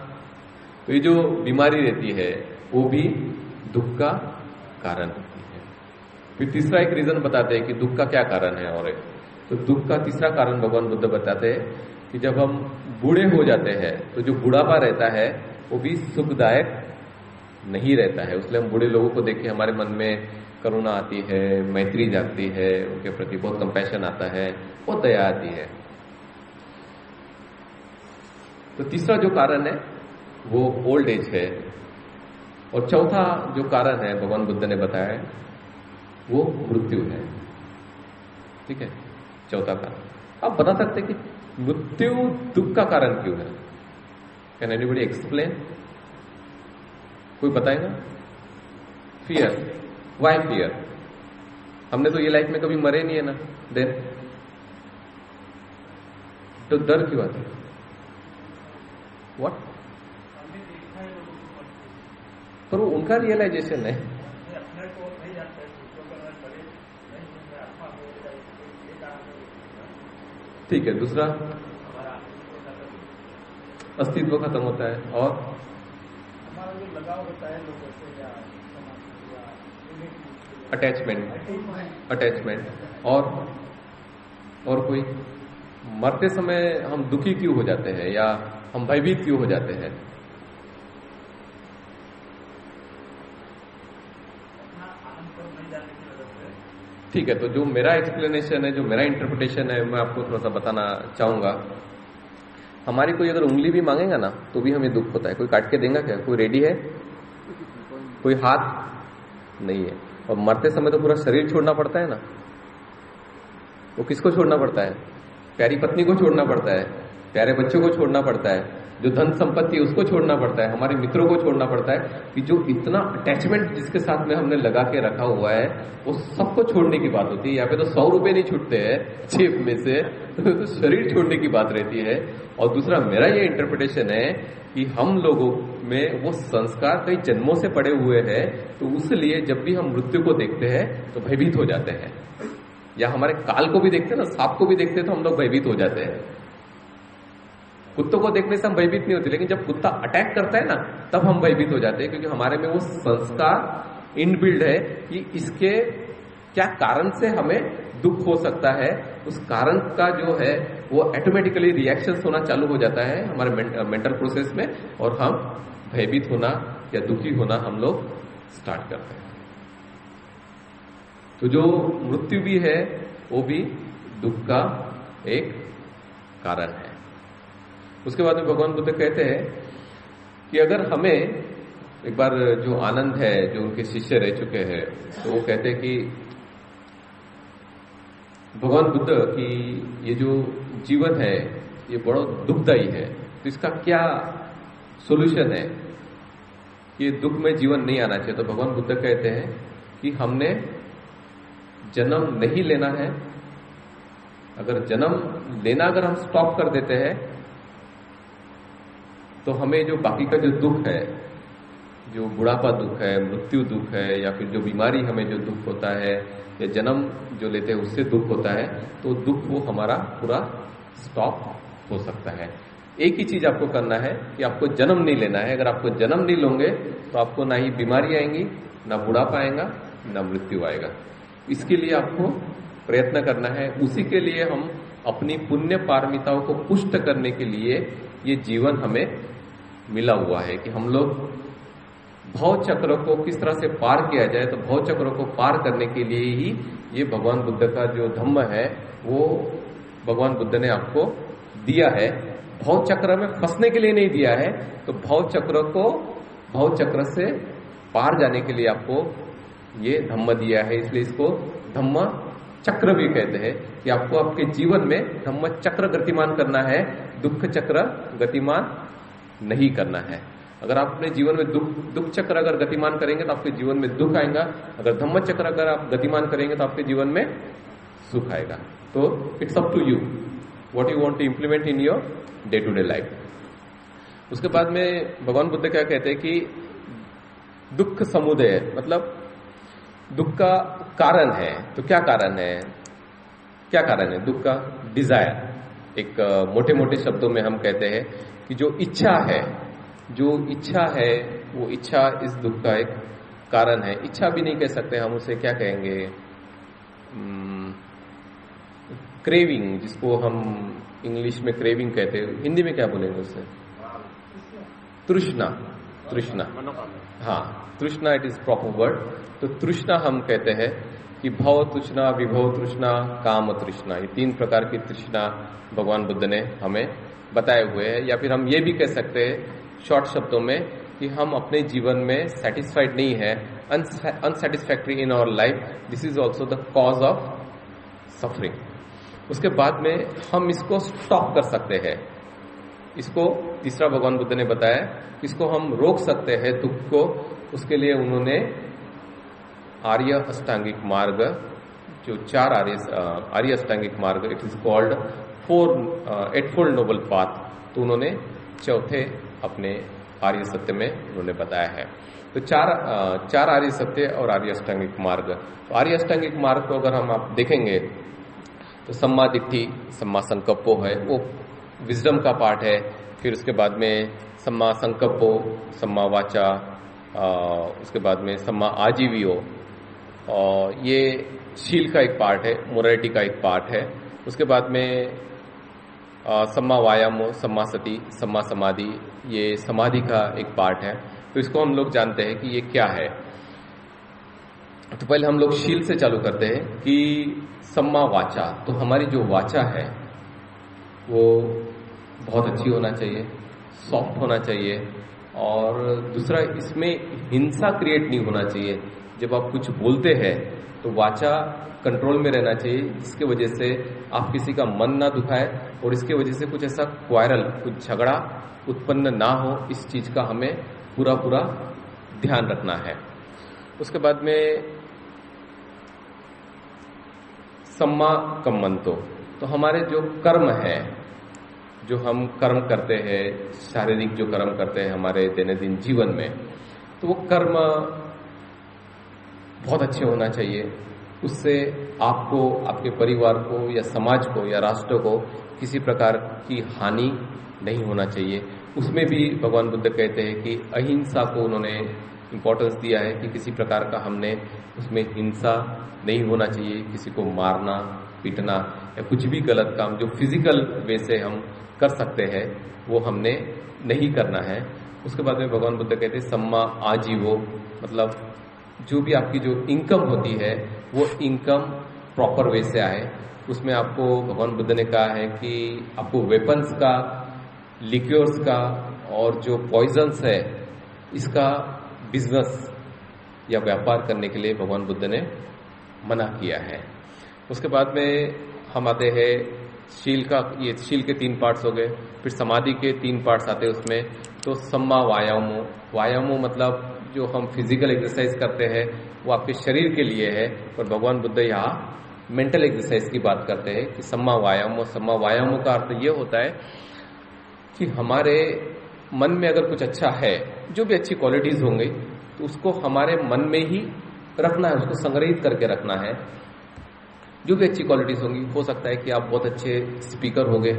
तो ये जो बीमारी रहती है वो भी दुख का कारण होती है। फिर तीसरा एक रीजन बताते हैं कि दुख का क्या कारण है। और तो दुख का तीसरा कारण भगवान बुद्ध बताते हैं कि जब हम बूढ़े हो जाते हैं तो जो बुढ़ापा रहता है वो भी सुखदायक नहीं रहता है। इसलिए हम बूढ़े लोगों को देख के हमारे मन में करुणा आती है, मैत्री जागती है, उनके प्रति बहुत कंपैशन आता है, बहुत दया आती है। तो तीसरा जो कारण है वो ओल्ड एज है। और चौथा जो कारण है भगवान बुद्ध ने बताया है वो मृत्यु है। ठीक है, चौथा कारण। आप बता सकते कि मृत्यु दुख का कारण क्यों है? Can anybody explain? कोई बताएगा? फियर। Why fear? हमने तो ये लाइफ में कभी मरे नहीं है ना, देन तो डर क्यों आता है? व्हाट? पर वो उनका रियलाइजेशन है। ठीक है, दूसरा अस्तित्व खत्म होता है। और हमारा जो लगाव होता है लोगों से या अटैचमेंट। और कोई? मरते समय हम दुखी क्यों हो जाते हैं या हम भयभीत क्यों हो जाते हैं? ठीक है, तो जो मेरा एक्सप्लेनेशन है, जो मेरा इंटरप्रिटेशन है, मैं आपको थोड़ा सा बताना चाहूंगा। हमारी कोई अगर उंगली भी मांगेगा ना तो भी हमें दुख होता है। कोई काट के देगा क्या? कोई रेडी है? कोई हाथ नहीं है। और मरते समय तो पूरा शरीर छोड़ना पड़ता है ना। वो किसको छोड़ना पड़ता है? प्यारी पत्नी को छोड़ना पड़ता है, प्यारे बच्चों को छोड़ना पड़ता है, जो धन संपत्ति उसको छोड़ना पड़ता है, हमारे मित्रों को छोड़ना पड़ता है। कि जो इतना अटैचमेंट जिसके साथ में हमने लगा के रखा हुआ है वो सबको छोड़ने की बात होती है। यहाँ पे तो 100 रुपए नहीं छूटते हैं जेब में से, तो शरीर छोड़ने की बात रहती है। और दूसरा मेरा ये इंटरप्रिटेशन है कि हम लोगों में वो संस्कार कई जन्मों से पड़े हुए हैं, तो उसलिए जब भी हम मृत्यु को देखते हैं तो भयभीत हो जाते हैं। या हमारे काल को भी देखते हैं ना, सांप को भी देखते हैं तो हम लोग भयभीत हो जाते हैं। कुत्तों को देखने से हम भयभीत नहीं होते, लेकिन जब कुत्ता अटैक करता है ना तब हम भयभीत हो जाते हैं, क्योंकि हमारे में वो संस्कार इनबिल्ड है कि इसके क्या कारण से हमें दुख हो सकता है। उस कारण का जो है वो ऑटोमेटिकली रिएक्शन होना चालू हो जाता है हमारे मेंटल प्रोसेस में, और हम भयभीत होना या दुखी होना हम लोग स्टार्ट करते हैं। तो जो मृत्यु भी है वो भी दुख का एक कारण है। उसके बाद में भगवान बुद्ध कहते हैं कि अगर हमें एक बार जो आनंद है, जो उनके शिष्य रह चुके हैं, तो वो कहते हैं कि भगवान बुद्ध की ये जो जीवन है ये बड़ा दुखदायी है, तो इसका क्या सॉल्यूशन है? ये दुख में जीवन नहीं आना चाहिए। तो भगवान बुद्ध कहते हैं कि हमने जन्म नहीं लेना है। अगर जन्म लेना अगर हम स्टॉप कर देते हैं तो हमें जो बाकी का जो दुख है, जो बुढ़ापा दुख है, मृत्यु दुख है, या फिर जो बीमारी हमें जो दुख होता है, या जन्म जो लेते हैं उससे दुख होता है, तो दुख वो हमारा पूरा स्टॉप हो सकता है। एक ही चीज आपको करना है कि आपको जन्म नहीं लेना है। अगर आपको जन्म नहीं लोगे तो आपको ना ही बीमारी आएंगी, ना बुढ़ापा आएगा, ना मृत्यु आएगा। इसके लिए आपको प्रयत्न करना है। उसी के लिए हम अपनी पुण्य पारमिताओं को पुष्ट करने के लिए ये जीवन हमें मिला हुआ है कि हम लोग भव चक्र को किस तरह से पार किया जाए। तो भव चक्र को पार करने के लिए ही ये भगवान बुद्ध का जो धम्म है वो भगवान बुद्ध ने आपको दिया है। भव चक्र में फंसने के लिए नहीं दिया है, तो भव चक्र से पार जाने के लिए आपको ये धम्म दिया है। इसलिए इसको धम्म चक्र भी कहते हैं कि आपको आपके जीवन में धम्म चक्र गतिमान करना है, दुख चक्र गतिमान नहीं करना है। अगर आप अपने जीवन में दुख चक्र अगर गतिमान करेंगे तो आपके जीवन में दुख आएगा। अगर धम्म चक्र अगर आप गतिमान करेंगे तो आपके जीवन में सुख आएगा। तो it's up to you what you want to implement in your day to day life. उसके बाद में भगवान बुद्ध क्या कहते हैं कि दुख समुदय, मतलब दुख का कारण है। तो क्या कारण है? क्या कारण है दुख का? डिजायर। एक मोटे मोटे शब्दों में हम कहते हैं कि जो इच्छा है वो इच्छा इस दुख का एक कारण है। इच्छा भी नहीं कह सकते हम, उसे क्या कहेंगे? क्रेविंग, जिसको हम इंग्लिश में क्रेविंग कहते हैं, हिंदी में क्या बोलेंगे उसे? तृष्णा। हाँ, तृष्णा इट इज प्रॉपर वर्ड। तो तृष्णा हम कहते हैं कि भव तृष्णा, विभव तृष्णा, काम तृष्णा, ये 3 प्रकार की तृष्णा भगवान बुद्ध ने हमें बताए हुए हैं। या फिर हम ये भी कह सकते हैं शॉर्ट शब्दों में कि हम अपने जीवन में सेटिस्फाइड नहीं है, unsatisfactory in our life, this is also the cause of suffering. उसके बाद में हम इसको स्टॉप कर सकते हैं। इसको तीसरा भगवान बुद्ध ने बताया, इसको हम रोक सकते हैं दुख को। उसके लिए उन्होंने आर्य अष्टांगिक मार्ग, जो 4 आर्य अष्टांगिक मार्ग, it is called 8 noble path, तो उन्होंने चौथे अपने आर्य सत्य में उन्होंने बताया है। तो चार आर्य सत्य और आर्य अष्टांगिक मार्ग। तो आर्य अष्टांगिक मार्ग को अगर हम आप देखेंगे तो सम्मा दिट्ठी, सम्मा संकल्पो है, वो विजडम का पार्ट है। फिर उसके बाद में सम्मा संकल्पो, सम्मा वाचा, उसके बाद में सम्मा आजीवियो, और ये शील का एक पार्ट है, मोरालिटी का एक पार्ट है। उसके बाद में सम्मा वायामो, सम्मा सती, सम्मा समाधि, ये समाधि का एक पार्ट है। तो इसको हम लोग जानते हैं कि ये क्या है। तो पहले हम लोग शील से चालू करते हैं कि सम्मा वाचा, तो हमारी जो वाचा है वो बहुत अच्छी होना चाहिए, सॉफ्ट होना चाहिए, और दूसरा इसमें हिंसा क्रिएट नहीं होना चाहिए। जब आप कुछ बोलते हैं तो वाचा कंट्रोल में रहना चाहिए, जिसके वजह से आप किसी का मन ना दुखाए और इसके वजह से कुछ ऐसा क्वायरल, कुछ झगड़ा उत्पन्न ना हो। इस चीज का हमें पूरा पूरा ध्यान रखना है। उसके बाद में सम्मा कम्मंतो, तो हमारे जो कर्म है, जो हम कर्म करते हैं, शारीरिक जो कर्म करते हैं हमारे दैनंदिन जीवन में, तो वो कर्म बहुत अच्छे होना चाहिए। उससे आपको, आपके परिवार को या समाज को या राष्ट्र को किसी प्रकार की हानि नहीं होना चाहिए। उसमें भी भगवान बुद्ध कहते हैं कि अहिंसा को उन्होंने इम्पोर्टेंस दिया है कि किसी प्रकार का हमने उसमें हिंसा नहीं होना चाहिए, किसी को मारना पीटना या कुछ भी गलत काम जो फिजिकल वे से हम कर सकते हैं वो हमने नहीं करना है। उसके बाद में भगवान बुद्ध कहते हैं सम्मा आजीवो, मतलब जो भी आपकी जो इनकम होती है वो इनकम प्रॉपर वे से आए। उसमें आपको भगवान बुद्ध ने कहा है कि आपको वेपन्स का, लिक्योर्स का और जो पॉइजन्स है इसका बिजनेस या व्यापार करने के लिए भगवान बुद्ध ने मना किया है। उसके बाद में हम आते हैं शील का, ये शील के 3 पार्ट्स हो गए। फिर समाधि के 3 पार्ट्स आते हैं उसमें। तो सम्मा वायामो, वायामो मतलब जो हम फिजिकल एक्सरसाइज करते हैं वो आपके शरीर के लिए है, पर भगवान बुद्ध यहाँ मेंटल एक्सरसाइज की बात करते हैं कि सम्मा वायामो। सम्मा वायामो का अर्थ ये होता है कि हमारे मन में अगर कुछ अच्छा है, जो भी अच्छी क्वालिटीज होंगी, तो उसको हमारे मन में ही रखना है, उसको संग्रहित करके रखना है। जो भी अच्छी क्वालिटीज होंगी, हो सकता है कि आप बहुत अच्छे स्पीकर होंगे,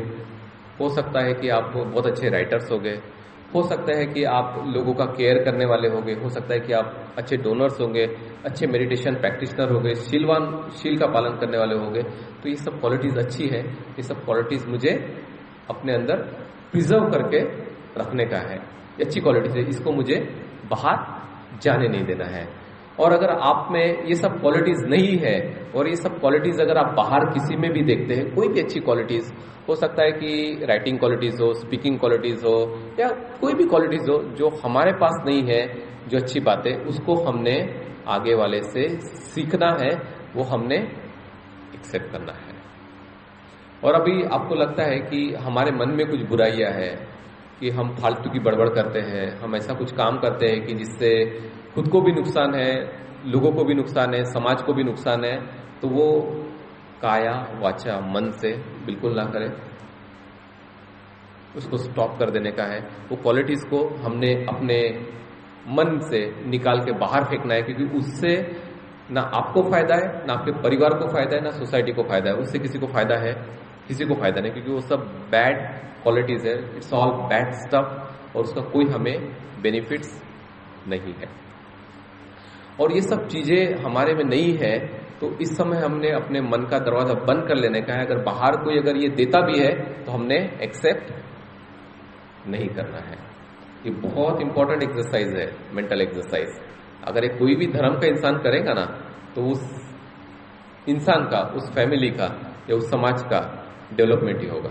हो सकता है कि आप बहुत अच्छे राइटर्स होंगे, हो सकता है कि आप लोगों का केयर करने वाले होंगे, हो सकता है कि आप अच्छे डोनर्स होंगे, अच्छे मेडिटेशन प्रैक्टिशनर होंगे, शील का पालन करने वाले होंगे। तो ये सब क्वालिटीज अच्छी है, ये सब क्वालिटीज मुझे अपने अंदर प्रिजर्व करके रखने का है। अच्छी क्वालिटीज है, इसको मुझे बाहर जाने नहीं देना है। और अगर आप में ये सब क्वालिटीज नहीं है और ये सब क्वालिटीज अगर आप बाहर किसी में भी देखते हैं, कोई भी अच्छी क्वालिटीज, हो सकता है कि राइटिंग क्वालिटीज हो, स्पीकिंग क्वालिटीज हो, या कोई भी क्वालिटीज हो जो हमारे पास नहीं है, जो अच्छी बात है, उसको हमने आगे वाले से सीखना है, वो हमने एक्सेप्ट करना है। और अभी आपको लगता है कि हमारे मन में कुछ बुराइयां है, कि हम फालतू की बड़बड़ करते हैं, हम ऐसा कुछ काम करते हैं कि जिससे खुद को भी नुकसान है, लोगों को भी नुकसान है, समाज को भी नुकसान है, तो वो काया वाचा मन से बिल्कुल ना करें, उसको स्टॉप कर देने का है। वो क्वालिटीज को हमने अपने मन से निकाल के बाहर फेंकना है, क्योंकि उससे ना आपको फायदा है, ना आपके परिवार को फायदा है, ना सोसाइटी को फायदा है। उससे किसी को फायदा है, किसी को फायदा नहीं, क्योंकि वो सब बैड क्वालिटीज है, इट्स ऑल बैड स्टफ, और उसका कोई हमें बेनिफिट्स नहीं है। और ये सब चीजें हमारे में नहीं है, तो इस समय हमने अपने मन का दरवाजा बंद कर लेने का है। अगर बाहर कोई अगर ये देता भी है तो हमने एक्सेप्ट नहीं करना है। ये बहुत इंपॉर्टेंट एक्सरसाइज है, मेंटल एक्सरसाइज। अगर ये कोई भी धर्म का इंसान करेगा ना, तो उस इंसान का, उस फैमिली का या उस समाज का डेवलपमेंट ही होगा।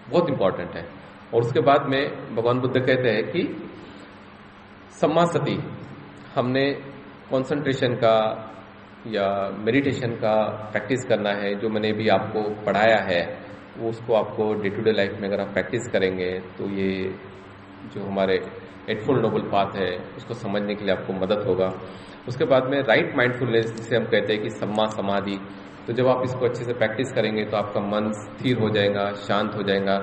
बहुत इंपॉर्टेंट है। और उसके बाद में भगवान बुद्ध कहते हैं कि सम्मा सती, हमने कंसंट्रेशन का या मेडिटेशन का प्रैक्टिस करना है। जो मैंने भी आपको पढ़ाया है वो उसको आपको डे टू डे लाइफ में अगर आप प्रैक्टिस करेंगे तो ये जो हमारे एटफुल नोबल पाथ है उसको समझने के लिए आपको मदद होगा। उसके बाद में राइट माइंडफुलनेस, जिसे हम कहते हैं कि सम्मा समाधि, तो जब आप इसको अच्छे से प्रैक्टिस करेंगे तो आपका मन स्थिर हो जाएगा, शांत हो जाएगा,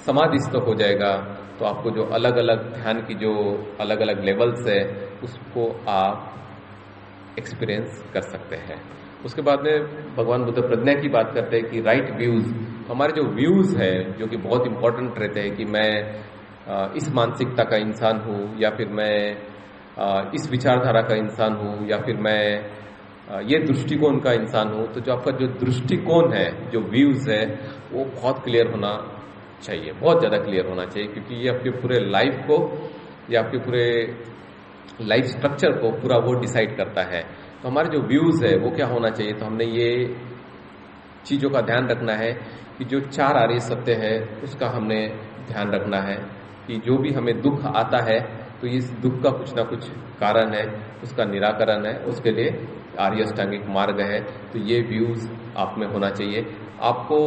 समाधिस्थ हो जाएगा। तो आपको जो अलग अलग ध्यान की जो अलग अलग लेवल्स है उसको आप एक्सपीरियंस कर सकते हैं। उसके बाद में भगवान बुद्ध प्रज्ञा की बात करते हैं कि राइट व्यूज, हमारे जो व्यूज है जो कि बहुत इंपॉर्टेंट रहते हैं कि मैं इस मानसिकता का इंसान हूँ, या फिर मैं इस विचारधारा का इंसान हूँ, या फिर मैं ये दृष्टिकोण का इंसान हूँ। तो जो आपका जो दृष्टिकोण है, जो व्यूज है, वो बहुत क्लियर होना चाहिए, बहुत ज़्यादा क्लियर होना चाहिए, क्योंकि ये आपके पूरे लाइफ को या आपके पूरे लाइफ स्ट्रक्चर को पूरा वो डिसाइड करता है। तो हमारे जो व्यूज है वो क्या होना चाहिए, तो हमने ये चीजों का ध्यान रखना है कि जो 4 आर्य सत्य है उसका हमने ध्यान रखना है कि जो भी हमें दुख आता है तो इस दुख का कुछ ना कुछ कारण है, उसका निराकरण है, उसके लिए आर्य अष्टांगिक मार्ग है। तो ये व्यूज आप में होना चाहिए। आपको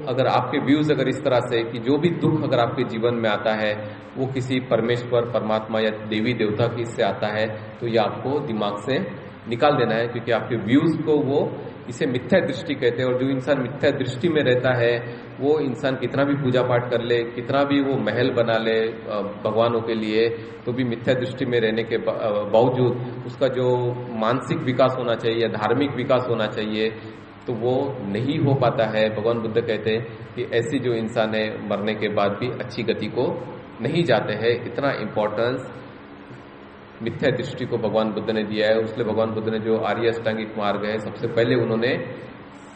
अगर आपके व्यूज अगर इस तरह से कि जो भी दुख अगर आपके जीवन में आता है वो किसी परमेश्वर परमात्मा या देवी देवता की इससे आता है, तो ये आपको दिमाग से निकाल देना है, क्योंकि आपके व्यूज को वो इसे मिथ्या दृष्टि कहते हैं। और जो इंसान मिथ्या दृष्टि में रहता है वो इंसान कितना भी पूजा पाठ कर ले, कितना भी वो महल बना ले भगवानों के लिए, तो भी मिथ्या दृष्टि में रहने के बावजूद उसका जो मानसिक विकास होना चाहिए, धार्मिक विकास होना चाहिए, तो वो नहीं हो पाता है। भगवान बुद्ध कहते हैं कि ऐसी जो इंसान है मरने के बाद भी अच्छी गति को नहीं जाते हैं। इतना इंपॉर्टेंस मिथ्या दृष्टि को भगवान बुद्ध ने दिया है। उसलिए भगवान बुद्ध ने जो आर्य अष्टांगिक मार्ग है सबसे पहले उन्होंने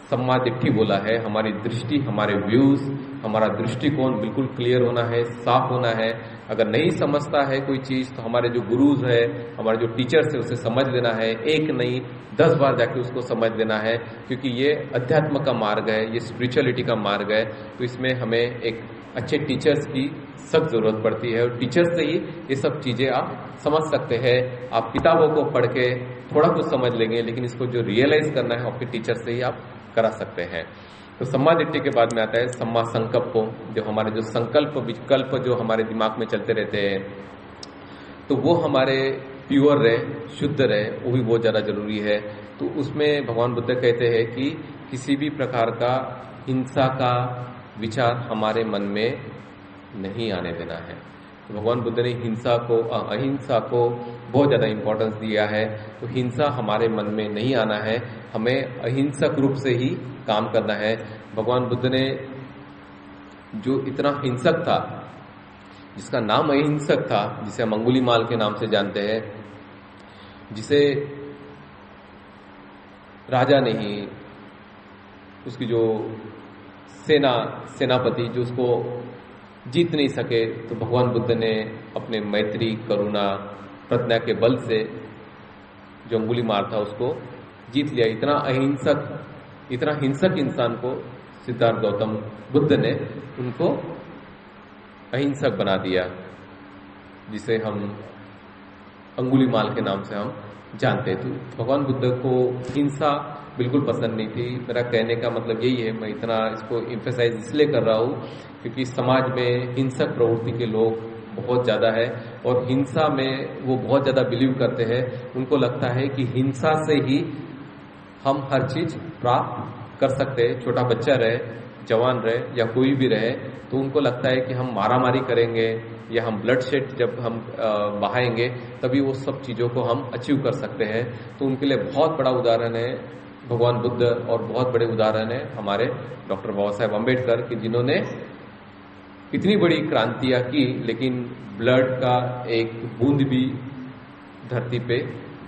सम्मा दिट्ठी बोला है। हमारी दृष्टि, हमारे व्यूज, हमारा दृष्टिकोण बिल्कुल क्लियर होना है, साफ होना है। अगर नहीं समझता है कोई चीज तो हमारे जो गुरुज है, हमारे जो टीचर्स है उसे समझ लेना है, एक नहीं 10 बार जाके उसको समझ लेना है, क्योंकि ये अध्यात्म का मार्ग है, ये स्पिरिचुअलिटी का मार्ग है। तो इसमें हमें एक अच्छे टीचर्स की सख्त जरूरत पड़ती है और टीचर्स से ही ये सब चीजें आप समझ सकते हैं। आप किताबों को पढ़ के थोड़ा कुछ समझ लेंगे, लेकिन इसको जो रियलाइज करना है आपके टीचर से ही आप करा सकते हैं। तो सम्मा दिट्ठी के बाद में आता है सम्मा संकल्प, जो हमारे जो संकल्प विकल्प जो हमारे दिमाग में चलते रहते हैं, तो वो हमारे प्योर रहे, शुद्ध रहे, वो भी बहुत ज्यादा जरूरी है। तो उसमें भगवान बुद्ध कहते हैं कि किसी भी प्रकार का हिंसा का विचार हमारे मन में नहीं आने देना है। तो भगवान बुद्ध ने हिंसा को, अहिंसा को बहुत ज्यादा इंपॉर्टेंस दिया है। तो हिंसा हमारे मन में नहीं आना है, हमें अहिंसक रूप से ही काम करना है। भगवान बुद्ध ने जो इतना हिंसक था, जिसका नाम अहिंसक था, जिसे हम अंगुलीमाल के नाम से जानते हैं, जिसे राजा नहीं, उसकी जो सेनापति जो उसको जीत नहीं सके, तो भगवान बुद्ध ने अपने मैत्री, करुणा, प्रज्ञा के बल से जो अंगुलीमाल था उसको जीत लिया। इतना हिंसक इंसान को सिद्धार्थ गौतम बुद्ध ने उनको अहिंसक बना दिया, जिसे हम अंगुलीमाल के नाम से हम जानते हैं। तो भगवान बुद्ध को हिंसा बिल्कुल पसंद नहीं थी। मेरा कहने का मतलब यही है, मैं इतना इसको एम्फेसाइज इसलिए कर रहा हूँ क्योंकि समाज में हिंसक प्रवृत्ति के लोग बहुत ज्यादा है और हिंसा में वो बहुत ज्यादा बिलीव करते हैं। उनको लगता है कि हिंसा से ही हम हर चीज प्राप्त कर सकते हैं। छोटा बच्चा रहे, जवान रहे या कोई भी रहे, तो उनको लगता है कि हम मारामारी करेंगे या हम ब्लड शेड जब हम बहाएंगे तभी वो सब चीजों को हम अचीव कर सकते हैं। तो उनके लिए बहुत बड़ा उदाहरण है भगवान बुद्ध और बहुत बड़े उदाहरण है हमारे डॉक्टर बाबा साहेब अम्बेडकर कि जिन्होंने इतनी बड़ी क्रांतियां की, लेकिन ब्लड का एक बूंद भी धरती पे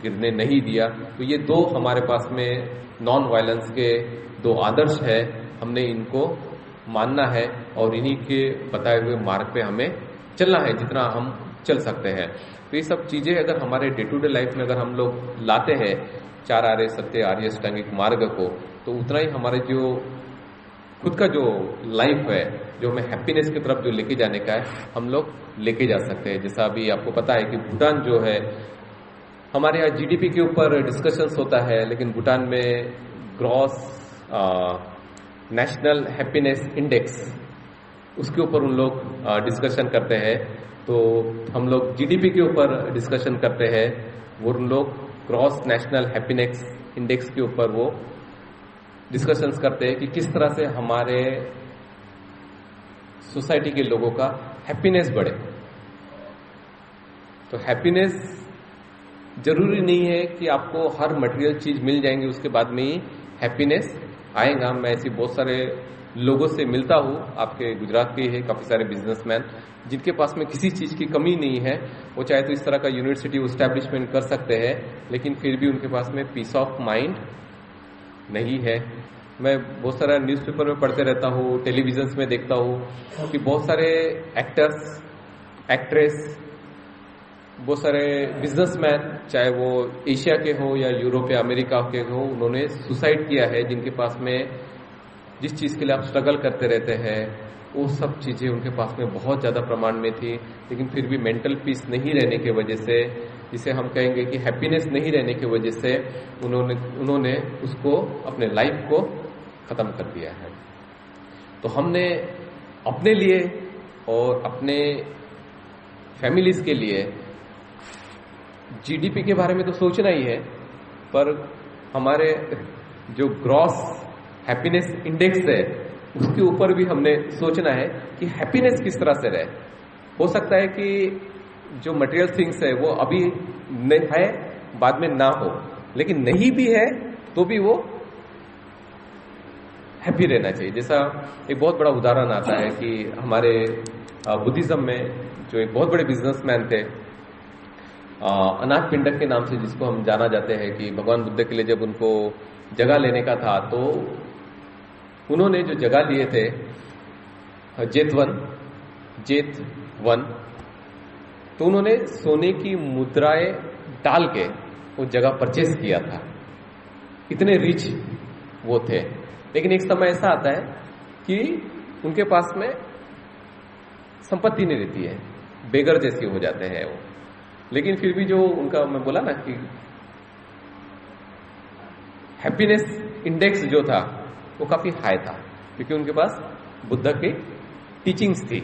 गिरने नहीं दिया। तो ये दो हमारे पास में नॉन वायलेंस के दो आदर्श है, हमने इनको मानना है और इन्हीं के बताए हुए मार्ग पे हमें चलना है जितना हम चल सकते हैं। तो ये सब चीजें अगर हमारे डे टू डे लाइफ में अगर हम लोग लाते हैं 4 आर्य सत्य, आर्य अष्टांगिक मार्ग को, तो उतना ही हमारे जो खुद का जो लाइफ है, जो हमें हैप्पीनेस की तरफ जो लेके जाने का है, हम लोग लेके जा सकते हैं। जैसा अभी आपको पता है कि भूटान जो है, हमारे यहाँ जीडीपी के ऊपर डिस्कशंस होता है, लेकिन भूटान में ग्रॉस नेशनल हैप्पीनेस इंडेक्स, उसके ऊपर उन लोग डिस्कशन करते हैं। तो हम लोग जीडीपी के ऊपर डिस्कशन करते हैं, वो उन लोग ग्रॉस नेशनल हैप्पीनेस इंडेक्स के ऊपर वो डिस्कशंस करते हैं कि किस तरह से हमारे सोसाइटी के लोगों का हैप्पीनेस बढ़े। तो हैप्पीनेस जरूरी नहीं है कि आपको हर मटेरियल चीज मिल जाएंगी उसके बाद में ही हैप्पीनेस आएगा। मैं ऐसी बहुत सारे लोगों से मिलता हूँ, आपके गुजरात के है काफी सारे बिजनेसमैन जिनके पास में किसी चीज की कमी नहीं है। वो चाहे तो इस तरह का यूनिवर्सिटी एस्टैब्लिशमेंट कर सकते हैं, लेकिन फिर भी उनके पास में पीस ऑफ माइंड नहीं है। मैं बहुत सारा न्यूज़पेपर में पढ़ते रहता हूँ, टेलीविजन में देखता हूँ कि बहुत सारे एक्टर्स, एक्ट्रेस बहुत सारे बिजनेसमैन, चाहे वो एशिया के हो या यूरोप या अमेरिका के हो, उन्होंने सुसाइड किया है, जिनके पास में जिस चीज के लिए आप स्ट्रगल करते रहते हैं वो सब चीजें उनके पास में बहुत ज्यादा प्रमाण में थी, लेकिन फिर भी मेंटल पीस नहीं रहने की वजह से, जिसे हम कहेंगे कि हैप्पीनेस नहीं रहने की वजह से उन्होंने उसको, अपने लाइफ को खत्म कर दिया है। तो हमने अपने लिए और अपने फैमिलीज के लिए जीडीपी के बारे में तो सोचना ही है, पर हमारे जो ग्रॉस हैप्पीनेस इंडेक्स है उसके ऊपर भी हमने सोचना है कि हैप्पीनेस किस तरह से रहे। हो सकता है कि जो मटेरियल थिंग्स है वो अभी है, बाद में ना हो, लेकिन नहीं भी है तो भी वो हैप्पी रहना चाहिए। जैसा एक बहुत बड़ा उदाहरण आता है कि हमारे बुद्धिज्म में जो एक बहुत बड़े बिजनेसमैन थे, अनाथ पिंडक के नाम से जिसको हम जाना जाते हैं, कि भगवान बुद्ध के लिए जब उनको जगह लेने का था तो उन्होंने जो जगह लिए थे जेतवन, तो उन्होंने सोने की मुद्राएं डाल के वो जगह परचेस किया था, इतने रिच वो थे। लेकिन एक समय ऐसा आता है कि उनके पास में संपत्ति नहीं रहती है, बेगर जैसी हो जाते हैं वो। लेकिन फिर भी जो उनका, मैं बोला ना कि हैप्पीनेस इंडेक्स जो था वो काफी हाई था, क्योंकि उनके पास बुद्ध की टीचिंग्स थी,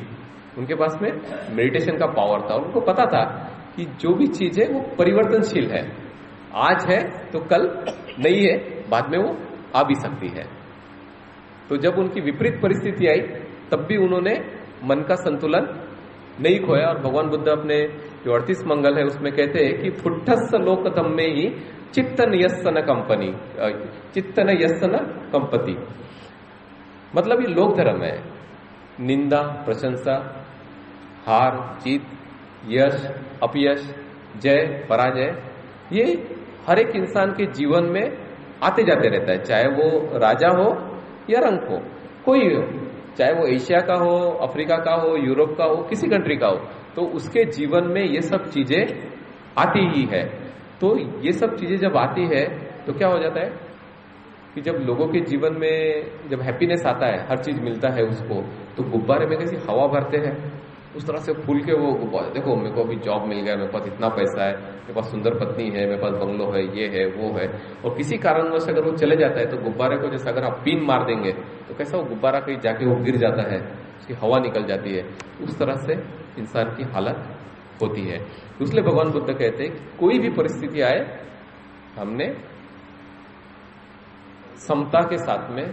उनके पास में मेडिटेशन का पावर था, उनको पता था कि जो भी चीज है वो परिवर्तनशील है, आज है तो कल नहीं है, बाद में वो आ भी सकती है। तो जब उनकी विपरीत परिस्थिति आई तब भी उन्होंने मन का संतुलन नहीं खोया, और भगवान बुद्ध अपने जो 38 मंगल है उसमें कहते हैं कि फुट्ठस्स लोकतम में ही चित्तन यस्सन कंपति, मतलब ये लोक धर्म है। निंदा, प्रशंसा, हार जीत, यश अपयश, जय पराजय, ये हर एक इंसान के जीवन में आते जाते रहता है, चाहे वो राजा हो या रंक हो, कोई हो, चाहे वो एशिया का हो, अफ्रीका का हो, यूरोप का हो, किसी कंट्री का हो, तो उसके जीवन में ये सब चीजें आती ही है। तो ये सब चीजें जब आती है तो क्या हो जाता है कि जब लोगों के जीवन में जब हैप्पीनेस आता है, हर चीज मिलता है उसको, तो गुब्बारे में कैसी हवा भरते हैं उस तरह से फूल के वो गुब्बारे, देखो मेरे को अभी जॉब मिल गया, मेरे पास इतना पैसा है, मेरे पास सुंदर पत्नी है, मेरे पास बंगलो है, ये है वो है, और किसी कारणवश अगर वो चले जाता है तो गुब्बारे को जैसे अगर आप पिन मार देंगे तो कैसा वो गुब्बारा कहीं जाके वो गिर जाता है, उसकी हवा निकल जाती है, उस तरह से इंसान की हालत होती है। इसलिए भगवान बुद्ध कहते हैं कि कोई भी परिस्थिति आए, हमने समता के साथ में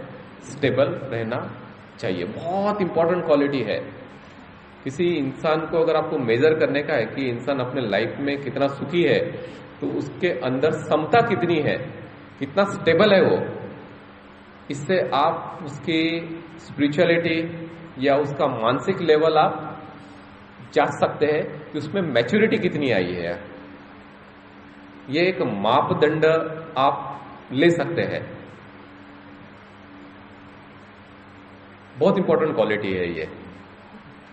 स्टेबल रहना चाहिए। बहुत इंपॉर्टेंट क्वालिटी है। किसी इंसान को अगर आपको मेजर करने का है कि इंसान अपने लाइफ में कितना सुखी है, तो उसके अंदर समता कितनी है, कितना स्टेबल है वो, इससे आप उसकी स्पिरिचुअलिटी या उसका मानसिक लेवल आप जांच सकते हैं कि उसमें मैच्योरिटी कितनी आई है। ये एक मापदंड आप ले सकते हैं। बहुत इंपॉर्टेंट क्वालिटी है ये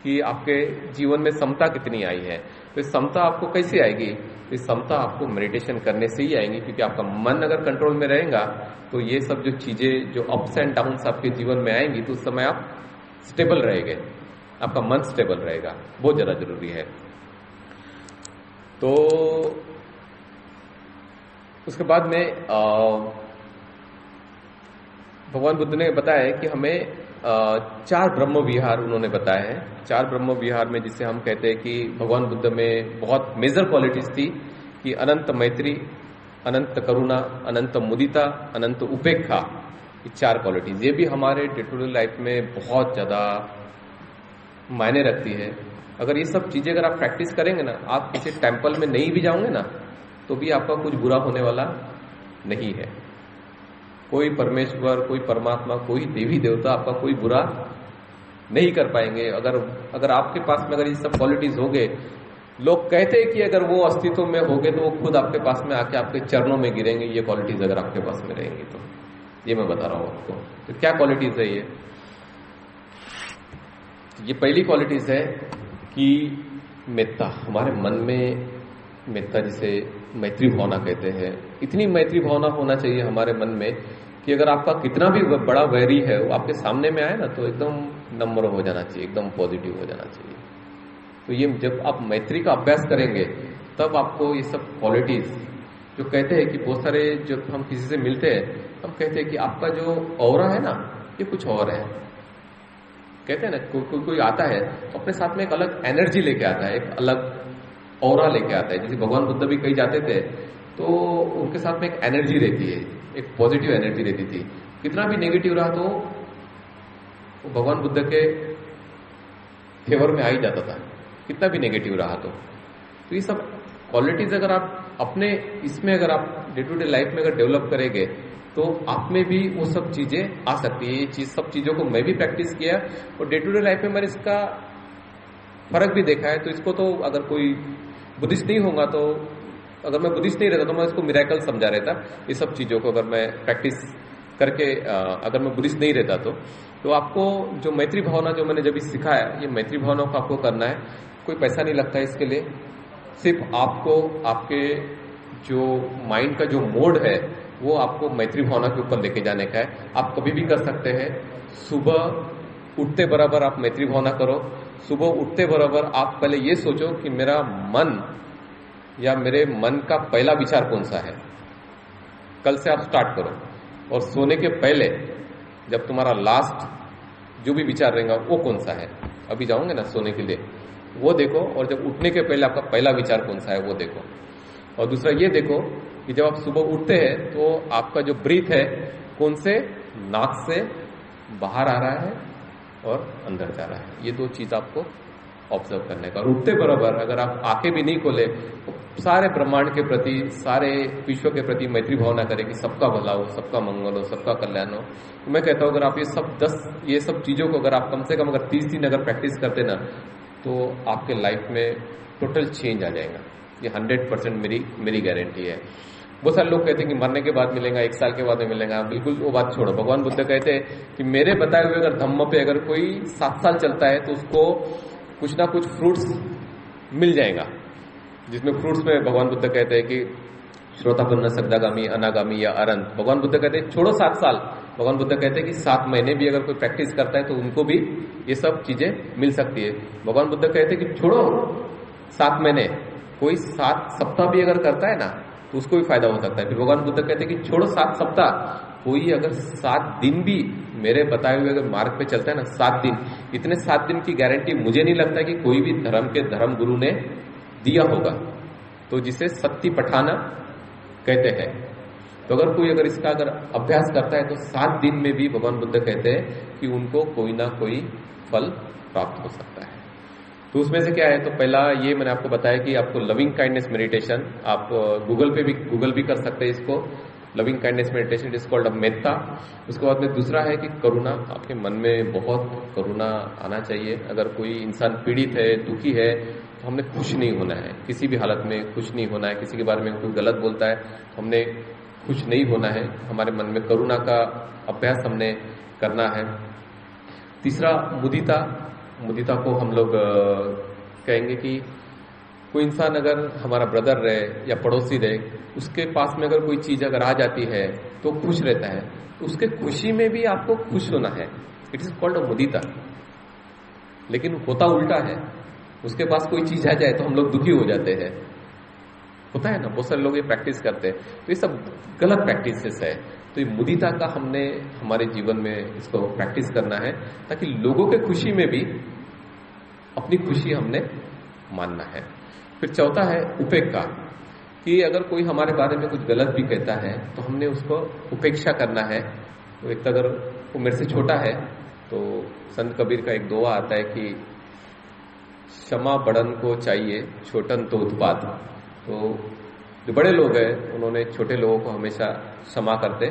कि आपके जीवन में समता कितनी आई है। तो इस समता आपको कैसे आएगी? इस समता आपको मेडिटेशन करने से ही आएंगी, क्योंकि आपका मन अगर कंट्रोल में रहेगा तो ये सब जो चीजें, जो अप्स एंड डाउन्स आपके जीवन में आएंगी, तो उस समय आप स्टेबल रहेंगे, आपका मन स्टेबल रहेगा। बहुत ज्यादा जरूरी है। तो उसके बाद में भगवान बुद्ध ने बताया कि हमें 4 ब्रह्म विहार उन्होंने बताए हैं। 4 ब्रह्म विहार में, जिसे हम कहते हैं कि भगवान बुद्ध में बहुत मेजर क्वालिटीज थी कि अनंत मैत्री, अनंत करुणा, अनंत मुदिता, अनंत उपेक्षा, ये 4 क्वालिटीज, ये भी हमारे डे टू डे लाइफ में बहुत ज्यादा मायने रखती है। अगर ये सब चीजें अगर आप प्रैक्टिस करेंगे ना, आप किसी टेम्पल में नहीं भी जाओगे ना, तो भी आपका कुछ बुरा होने वाला नहीं है। कोई परमेश्वर, कोई परमात्मा, कोई देवी देवता आपका कोई बुरा नहीं कर पाएंगे। अगर आपके पास में अगर ये सब क्वालिटीज हो गए, लोग कहते हैं कि अगर वो अस्तित्व में हो गए तो वो खुद आपके पास में आके आपके चरणों में गिरेंगे। ये क्वालिटीज अगर आपके पास में रहेंगी तो, ये मैं बता रहा हूं आपको। तो क्या क्वालिटीज है ये पहली क्वालिटीज है कि मेत्ता, हमारे मन में मेत्ता जिसे मैत्री भावना कहते हैं, इतनी मैत्री भावना होना चाहिए हमारे मन में कि अगर आपका कितना भी बड़ा वैरी है वो आपके सामने में आए ना तो एकदम नम्र हो जाना चाहिए, एकदम पॉजिटिव हो जाना चाहिए। तो ये जब आप मैत्री का अभ्यास करेंगे तब आपको ये सब क्वालिटीज जो कहते हैं कि बहुत सारे जब हम किसी से मिलते हैं हम कहते हैं कि आपका जो ऑरा है ना ये कुछ और है। कहते हैं ना कोई आता है तो अपने साथ में एक अलग एनर्जी लेके आता है, एक अलग ऑरा लेके आता है। जैसे भगवान बुद्ध भी कहीं जाते थे तो उनके साथ में एक एनर्जी रहती है, एक पॉजिटिव एनर्जी रहती थी। कितना भी नेगेटिव रहा तो वो भगवान बुद्ध के फेवर में आ ही जाता था, कितना भी नेगेटिव रहा तो ये सब क्वालिटीज अगर आप अपने इसमें अगर आप डे टू डे लाइफ में अगर डेवलप करेंगे तो आप में भी वो सब चीजें आ सकती है। ये चीज सब चीजों को मैं भी प्रैक्टिस किया और डे टू डे लाइफ में मैंने इसका फर्क भी देखा है। तो इसको तो अगर कोई बुद्धिस्ट नहीं होगा तो अगर मैं बुद्धिस्ट नहीं रहता तो मैं इसको मिरेकल समझा रहता। ये सब चीजों को अगर मैं प्रैक्टिस करके अगर मैं बुद्धिस्ट नहीं रहता तो आपको जो मैत्री भावना जो मैंने जब सिखाया, ये मैत्री भावना को आपको करना है। कोई पैसा नहीं लगता है इसके लिए, सिर्फ आपको आपके जो माइंड का जो मोड है वो आपको मैत्री भावना के ऊपर लेके जाने का है। आप कभी भी कर सकते हैं। सुबह उठते बराबर आप मैत्री भावना करो। सुबह उठते बराबर आप पहले ये सोचो कि मेरा मन या मेरे मन का पहला विचार कौन सा है। कल से आप स्टार्ट करो और सोने के पहले जब तुम्हारा लास्ट जो भी विचार रहेगा वो कौन सा है, अभी जाओगे ना सोने के लिए, वो देखो। और जब उठने के पहले आपका पहला विचार कौन सा है वो देखो। और दूसरा ये देखो कि जब आप सुबह उठते हैं तो आपका जो ब्रीथ है कौन से नाक से बाहर आ रहा है और अंदर जा रहा है। ये दो चीज आपको ऑब्जर्व करने का। और उठते बराबर अगर आप आंखें भी नहीं खोले तो सारे ब्रह्मांड के प्रति, सारे विश्व के प्रति मैत्री भावना करें कि सबका भला हो, सबका मंगल हो, सबका कल्याण हो। तो मैं कहता हूं अगर आप ये सब चीजों को अगर आप कम से कम अगर 30 दिन अगर प्रैक्टिस करते ना तो आपके लाइफ में टोटल चेंज आ जाएगा। ये 100% मेरी गारंटी है। बहुत सारे लोग कहते हैं कि मरने के बाद मिलेगा, 1 साल के बाद में मिलेगा। बिल्कुल वो बात छोड़ो। भगवान बुद्ध कहते हैं कि मेरे बताए हुए अगर धम्म पे अगर कोई 7 साल चलता है तो उसको कुछ ना कुछ फ्रूट्स मिल जाएगा। जिसमें फ्रूट्स में भगवान बुद्ध कहते हैं कि श्रोतापन्न, सद्गामी, अनागामी या अरंत। भगवान बुद्ध कहते हैं छोड़ो 7 साल। भगवान बुद्ध कहते हैं कि 7 महीने भी अगर कोई प्रैक्टिस करता है तो उनको भी ये सब चीजें मिल सकती है। भगवान बुद्ध कहते हैं कि छोड़ो 7 महीने, कोई 7 सप्ताह भी अगर करता है ना तो उसको भी फायदा हो सकता है। फिर भगवान बुद्ध कहते हैं कि छोड़ो 7 सप्ताह, कोई अगर 7 दिन भी मेरे बताए हुए अगर मार्ग पे चलता है ना 7 दिन, इतने 7 दिन की गारंटी मुझे नहीं लगता कि कोई भी धर्म के धर्म गुरु ने दिया होगा। तो जिसे सत्य पठाना कहते हैं। तो अगर कोई अगर इसका अगर अभ्यास करता है तो 7 दिन में भी भगवान बुद्ध कहते हैं कि उनको कोई ना कोई फल प्राप्त हो सकता है। तो उसमें से क्या है, तो पहला ये मैंने आपको बताया कि आपको लविंग काइंडनेस मेडिटेशन, आप गूगल भी कर सकते हैं इसको, loving kindness meditation is called metta. उसके बाद में दूसरा है कि करुणा। आपके मन में बहुत करुणा आना चाहिए। अगर कोई इंसान पीड़ित है, दुखी है तो हमने खुश नहीं होना है, किसी भी हालत में खुश नहीं होना है। किसी के बारे में कोई गलत बोलता है तो हमने खुश नहीं होना है। हमारे मन में करुणा का अभ्यास हमने करना है। तीसरा मुदिता को हम लोग कहेंगे कि कोई इंसान अगर हमारा ब्रदर रहे या पड़ोसी रहे, उसके पास में अगर कोई चीज अगर आ जाती है तो खुश रहता है, तो उसके खुशी में भी आपको खुश होना है। इट इज कॉल्ड मुदिता। लेकिन होता उल्टा है, उसके पास कोई चीज आ जाए तो हम लोग दुखी हो जाते हैं। होता है ना, बहुत सारे लोग ये प्रैक्टिस करते हैं। तो ये सब गलत प्रैक्टिसेस है। तो ये मुदिता का हमने हमारे जीवन में इसको प्रैक्टिस करना है ताकि लोगों के खुशी में भी अपनी खुशी हमने मानना है। फिर चौथा है उपेक्षा, कि अगर कोई हमारे बारे में कुछ गलत भी कहता है तो हमने उसको उपेक्षा करना है। तो एक अगर वो मेरे से छोटा है तो संत कबीर का एक दोहा आता है कि क्षमा बड़न को चाहिए, छोटन तो उत्पात। तो जो बड़े लोग हैं उन्होंने छोटे लोगों को हमेशा क्षमा करते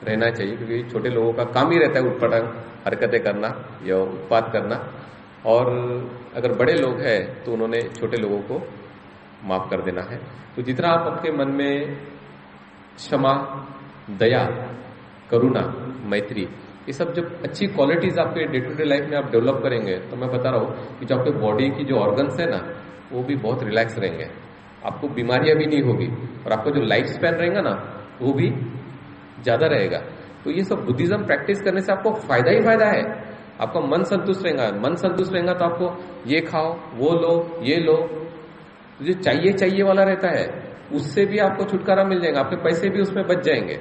रहना चाहिए, क्योंकि छोटे लोगों का काम ही रहता है उटपटांग हरकतें करना या उत्पात करना। और अगर बड़े लोग हैं तो उन्होंने छोटे लोगों को माफ कर देना है। तो जितना आप आपके मन में क्षमा, दया, करुणा, मैत्री, ये सब जब अच्छी क्वालिटीज आपके डे टू डे लाइफ में आप डेवलप करेंगे तो मैं बता रहा हूँ कि जो आपके बॉडी की जो ऑर्गन्स है ना वो भी बहुत रिलैक्स रहेंगे। आपको बीमारियां भी नहीं होगी और आपका जो लाइफ स्पैन रहेगा ना वो भी ज्यादा रहेगा। तो ये सब बुद्धिज्म प्रैक्टिस करने से आपको फायदा ही फायदा है। आपका मन संतुष्ट रहेगा, मन संतुष्ट रहेगा तो आपको ये खाओ, वो लो, ये लो, जो चाहिए वाला रहता है उससे भी आपको छुटकारा मिल जाएगा, आपके पैसे भी उसमें बच जाएंगे।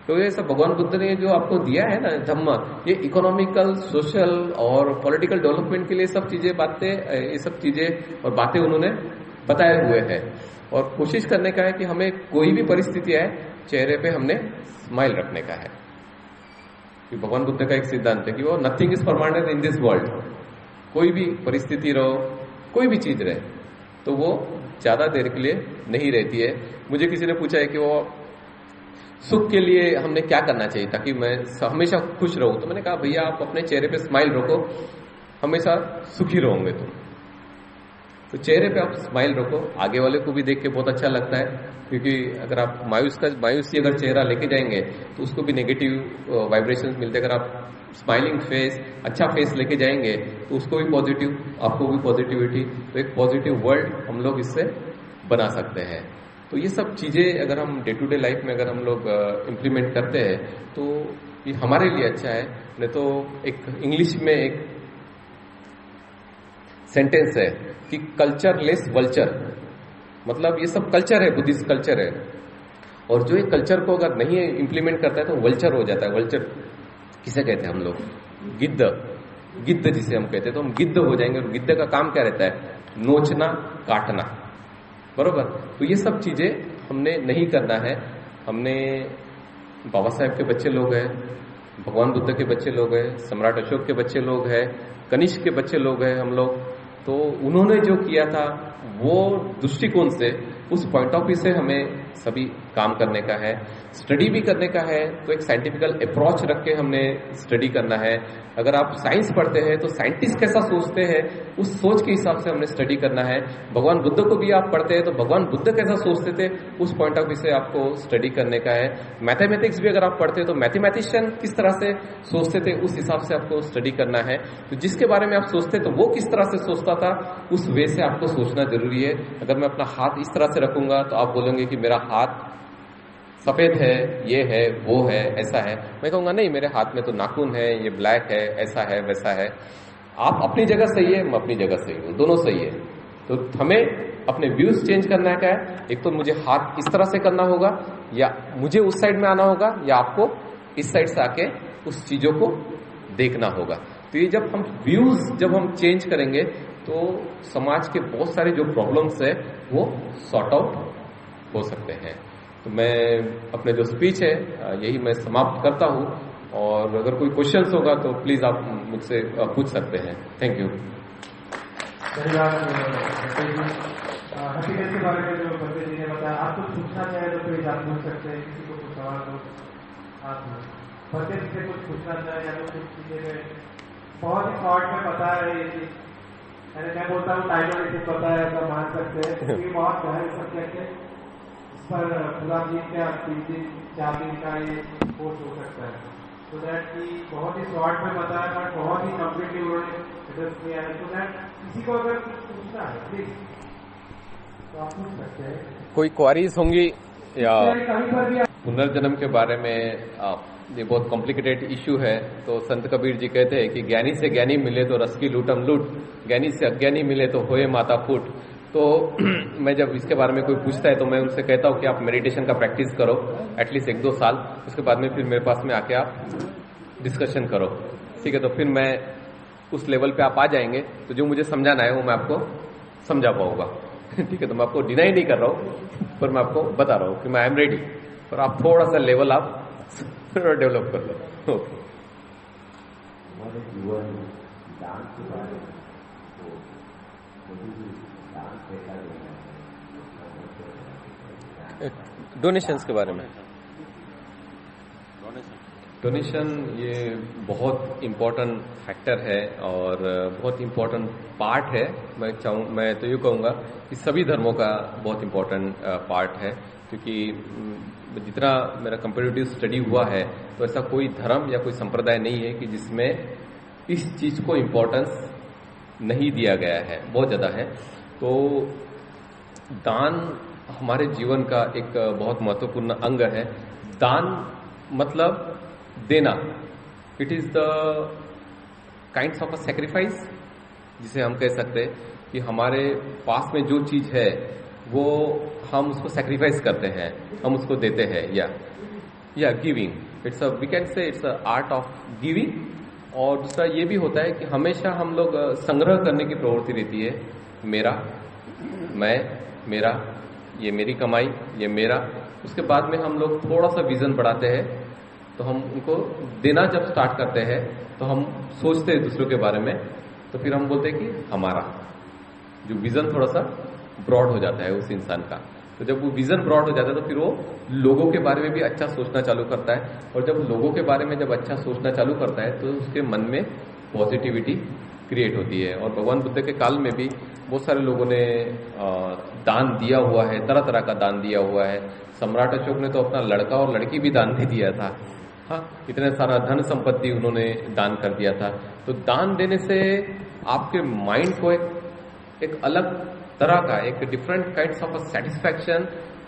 तो ये सब भगवान बुद्ध ने जो आपको दिया है ना धम्म, ये इकोनॉमिकल, सोशल और पॉलिटिकल डेवलपमेंट के लिए सब चीजें बातें, ये सब चीजें और बातें उन्होंने बताए हुए हैं। और कोशिश करने का है कि हमें कोई भी परिस्थिति आए चेहरे पे हमने स्माइल रखने का है। कि भगवान बुद्ध का एक सिद्धांत है कि वो nothing is permanent in this world. कोई भी परिस्थिति रहो, कोई भी चीज रहे, तो वो ज्यादा देर के लिए नहीं रहती है। मुझे किसी ने पूछा है कि वो सुख के लिए हमने क्या करना चाहिए ताकि मैं हमेशा खुश रहूं, तो मैंने कहा भैया आप अपने चेहरे पे स्माइल रखो, हमेशा सुखी रहोगे तुम। तो चेहरे पे आप स्माइल रखो, आगे वाले को भी देख के बहुत अच्छा लगता है, क्योंकि अगर आप मायूसी अगर चेहरा लेके जाएंगे तो उसको भी नेगेटिव वाइब्रेशंस मिलते हैं। अगर आप स्माइलिंग फेस, अच्छा फेस लेके जाएंगे तो उसको भी पॉजिटिव, आपको भी पॉजिटिविटी, तो एक पॉजिटिव वर्ल्ड हम लोग इससे बना सकते हैं। तो ये सब चीजें अगर हम डे टू डे लाइफ में अगर हम लोग इम्प्लीमेंट करते हैं तो ये हमारे लिए अच्छा है। नहीं तो एक इंग्लिश में एक सेंटेंस है कि कल्चरलेस वल्चर, मतलब ये सब कल्चर है, बुद्धिस्ट कल्चर है, और जो ये कल्चर को अगर नहीं इम्प्लीमेंट करता है तो वल्चर हो जाता है। वल्चर किसे कहते हैं हम लोग? गिद्ध जिसे हम कहते हैं, तो हम गिद्ध हो जाएंगे। और गिद्ध का काम क्या रहता है? नोचना, काटना, बरोबर। तो ये सब चीजें हमने नहीं करना है। हमने बाबा साहेब के बच्चे लोग हैं, भगवान बुद्ध के बच्चे लोग हैं, सम्राट अशोक के बच्चे लोग हैं, कनिष्क के बच्चे लोग हैं हम लोग। तो उन्होंने जो किया था वो दृष्टिकोण से, उस पॉइंट ऑफ व्यू से हमें सभी काम करने का है, स्टडी भी करने का है। तो एक साइंटिफिकल अप्रोच रख के हमने स्टडी करना है। अगर आप साइंस पढ़ते हैं तो साइंटिस्ट कैसा सोचते हैं उस सोच के हिसाब से हमने स्टडी करना है। भगवान बुद्ध को भी आप पढ़ते हैं तो भगवान बुद्ध कैसा सोचते थे उस पॉइंट ऑफ व्यू से आपको स्टडी करने का है। मैथमेटिक्स भी अगर आप पढ़ते हैं तो मैथमेटिशियन किस तरह से सोचते थे उस हिसाब से आपको स्टडी करना है। तो जिसके बारे में आप सोचते तो वो किस तरह से सोचता था उस वे से आपको सोचना जरूरी है। अगर मैं अपना हाथ इस तरह से रखूंगा तो आप बोलेंगे कि मेरा हाथ सफेद है, ये है, वो है, ऐसा है। मैं कहूंगा नहीं, मेरे हाथ में तो नाखून है, ये ब्लैक है, ऐसा है, वैसा है। आप अपनी जगह सही है, मैं अपनी जगह सही हूं, दोनों सही है। तो हमें अपने व्यूज चेंज करना है। क्या है? एक तो मुझे हाथ इस तरह से करना होगा, या मुझे उस साइड में आना होगा, या आपको इस साइड से आके उस चीजों को देखना होगा। तो ये जब हम व्यूज जब हम चेंज करेंगे तो समाज के बहुत सारे जो प्रॉब्लम्स है वो सॉर्ट आउट हो सकते हैं। तो मैं अपने जो स्पीच है यही मैं समाप्त करता हूं, और अगर कोई क्वेश्चंस होगा तो प्लीज आप मुझसे पूछ सकते हैं। Thank you. हैप्पीनेस के बारे में जो बंदे जी ने बताया, आप कुछ पूछना चाहे तो प्लीज आप पूछ सकते हैं। किसी को कुछ सवाल हो आप बंदे से कुछ पूछना चाहे या तो कुछ चीजें बहुत ही शॉर्ट में पता है ये चीज, मैं बोलता हूँ टाइमर इसे पता है, ऐसा मान सकते हैं। ये बहुत गहरे सब्जेक्ट है, इस पर पूरा दिन क्या 3 दिन 4 दिन का ये कोर्स हो सकता है। तो दैट की बहुत ही शॉर्ट में बताया बट बहुत ही कम्प्लीटली उन्होंने एड्रेस किया है। तो दैट किसी को अगर कुछ पूछना है प्लीज तो आप पूछ सकते हैं। कोई क्वारीज होंगी या कहीं पर भी पुनर्जन्म के बारे में? ये बहुत कॉम्प्लिकेटेड इश्यू है। तो संत कबीर जी कहते हैं कि ज्ञानी से ज्ञानी मिले तो रस की लूटम लूट, ज्ञानी से अज्ञानी मिले तो होए माता फूट। तो मैं जब इसके बारे में कोई पूछता है तो मैं उनसे कहता हूं कि आप मेडिटेशन का प्रैक्टिस करो एटलीस्ट 1-2 साल, उसके बाद में फिर मेरे पास में आके आप डिस्कशन करो, ठीक है? तो फिर मैं उस लेवल पे आप आ जाएंगे तो जो मुझे समझाना है वो मैं आपको समझा पाऊंगा, ठीक है? तो मैं आपको डिनाई नहीं कर रहा हूं, पर मैं आपको बता रहा हूं कि मैं आई एम रेडी, पर आप थोड़ा सा लेवल आप डेवलप कर लो। ओके। डोनेशंस के बारे में, डोनेशन ये बहुत इम्पोर्टेंट फैक्टर है और बहुत इम्पोर्टेंट पार्ट है। मैं तो ये कहूँगा कि सभी धर्मों का बहुत इम्पोर्टेंट पार्ट है, क्योंकि जितना मेरा कंपैरेटिव स्टडी हुआ है तो ऐसा कोई धर्म या कोई संप्रदाय नहीं है कि जिसमें इस चीज को इम्पोर्टेंस नहीं दिया गया है, बहुत ज्यादा है। तो दान हमारे जीवन का एक बहुत महत्वपूर्ण अंग है। दान मतलब देना। It is the kinds of a sacrifice, जिसे हम कह सकते हैं कि हमारे पास में जो चीज है वो हम उसको सेक्रीफाइस करते हैं, हम उसको देते हैं। या giving, it's a we can say it's a art of giving. और दूसरा ये भी होता है कि हमेशा हम लोग संग्रह करने की प्रवृत्ति रहती है। मेरा, मैं, मेरा, ये मेरी कमाई, ये मेरा। उसके बाद में हम लोग थोड़ा सा विजन बढ़ाते हैं, तो हम उनको देना जब स्टार्ट करते हैं तो हम सोचते हैं दूसरों के बारे में, तो फिर हम बोलते हैं कि हमारा। जो विजन थोड़ा सा ब्रॉड हो जाता है उस इंसान का, तो जब वो विजन ब्रॉड हो जाता है तो फिर वो लोगों के बारे में भी अच्छा सोचना चालू करता है। और जब लोगों के बारे में जब अच्छा सोचना चालू करता है तो उसके मन में पॉजिटिविटी क्रिएट होती है। और भगवान बुद्ध के काल में भी बहुत सारे लोगों ने दान दिया हुआ है, तरह तरह का दान दिया हुआ है। सम्राट अशोक ने तो अपना लड़का और लड़की भी दान दे दिया था। हाँ, इतने सारा धन संपत्ति उन्होंने दान कर दिया था। तो दान देने से आपके माइंड को एक अलग तरह का, एक डिफरेंट काइंड्स ऑफ सेटिस्फैक्शन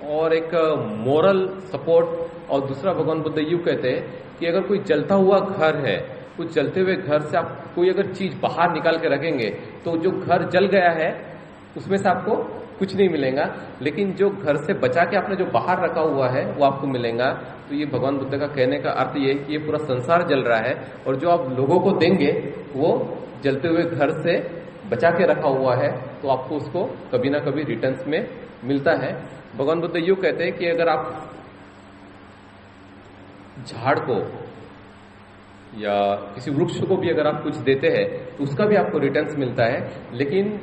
और एक मोरल सपोर्ट। और दूसरा, भगवान बुद्ध यूं कहते हैं कि अगर कोई जलता हुआ घर है, कुछ जलते हुए घर से आप कोई अगर चीज बाहर निकाल के रखेंगे तो जो घर जल गया है उसमें से आपको कुछ नहीं मिलेगा, लेकिन जो घर से बचा के आपने जो बाहर रखा हुआ है वो आपको मिलेगा। तो ये भगवान बुद्ध का कहने का अर्थ ये है कि ये पूरा संसार जल रहा है और जो आप लोगों को देंगे वो जलते हुए घर से बचा के रखा हुआ है, तो आपको उसको कभी ना कभी रिटर्न्स में मिलता है। भगवान बुद्ध यूं कहते हैं कि अगर आप झाड़ को या किसी वृक्ष को भी अगर आप कुछ देते हैं तो उसका भी आपको रिटर्न्स मिलता है, लेकिन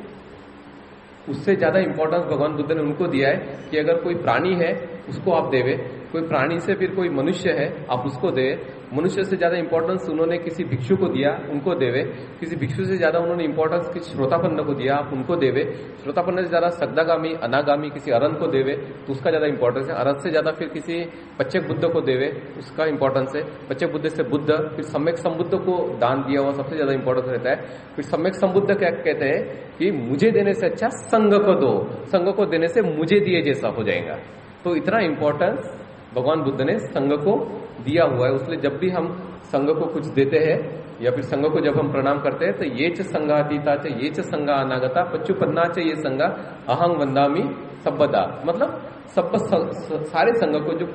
उससे ज्यादा इंपॉर्टेंस भगवान बुद्ध ने उनको दिया है कि अगर कोई प्राणी है उसको आप देवे, कोई प्राणी से फिर कोई मनुष्य है आप उसको दे। मनुष्य से ज्यादा इंपॉर्टेंस उन्होंने किसी भिक्षु को दिया, उनको देवे। किसी भिक्षु से ज्यादा उन्होंने इंपॉर्टेंस किसी श्रोतापन्न को दिया, आप उनको देवे। श्रोतापन्न से ज्यादा सग्दागामी, अनागामी किसी अरहंत को देवे तो उसका ज्यादा इंपॉर्टेंस है। अरहंत से ज्यादा फिर किसी पच्चक बुद्ध को देवे, उसका इंपॉर्टेंस है। पच्चक बुद्ध से बुद्ध, फिर सम्यक संबुद्ध को दान दिया हुआ सबसे ज्यादा इंपॉर्टेंस रहता है। फिर सम्यक संबुद्ध क्या कहते हैं कि मुझे देने से अच्छा संघ को दो, संघ को देने से मुझे दिए जैसा हो जाएगा। तो इतना इंपॉर्टेंस भगवान बुद्ध ने संघ को दिया हुआ है। इसलिए जब भी हम संघ को कुछ देते हैं या फिर संघ को जब हम प्रणाम करते हैं तो ये च संघातीता च ये च संघा अनागता पच्चुपन्ना च ये संघा अहंग वंदामी सब्बदा। मतलब सब सारे संघ को, जो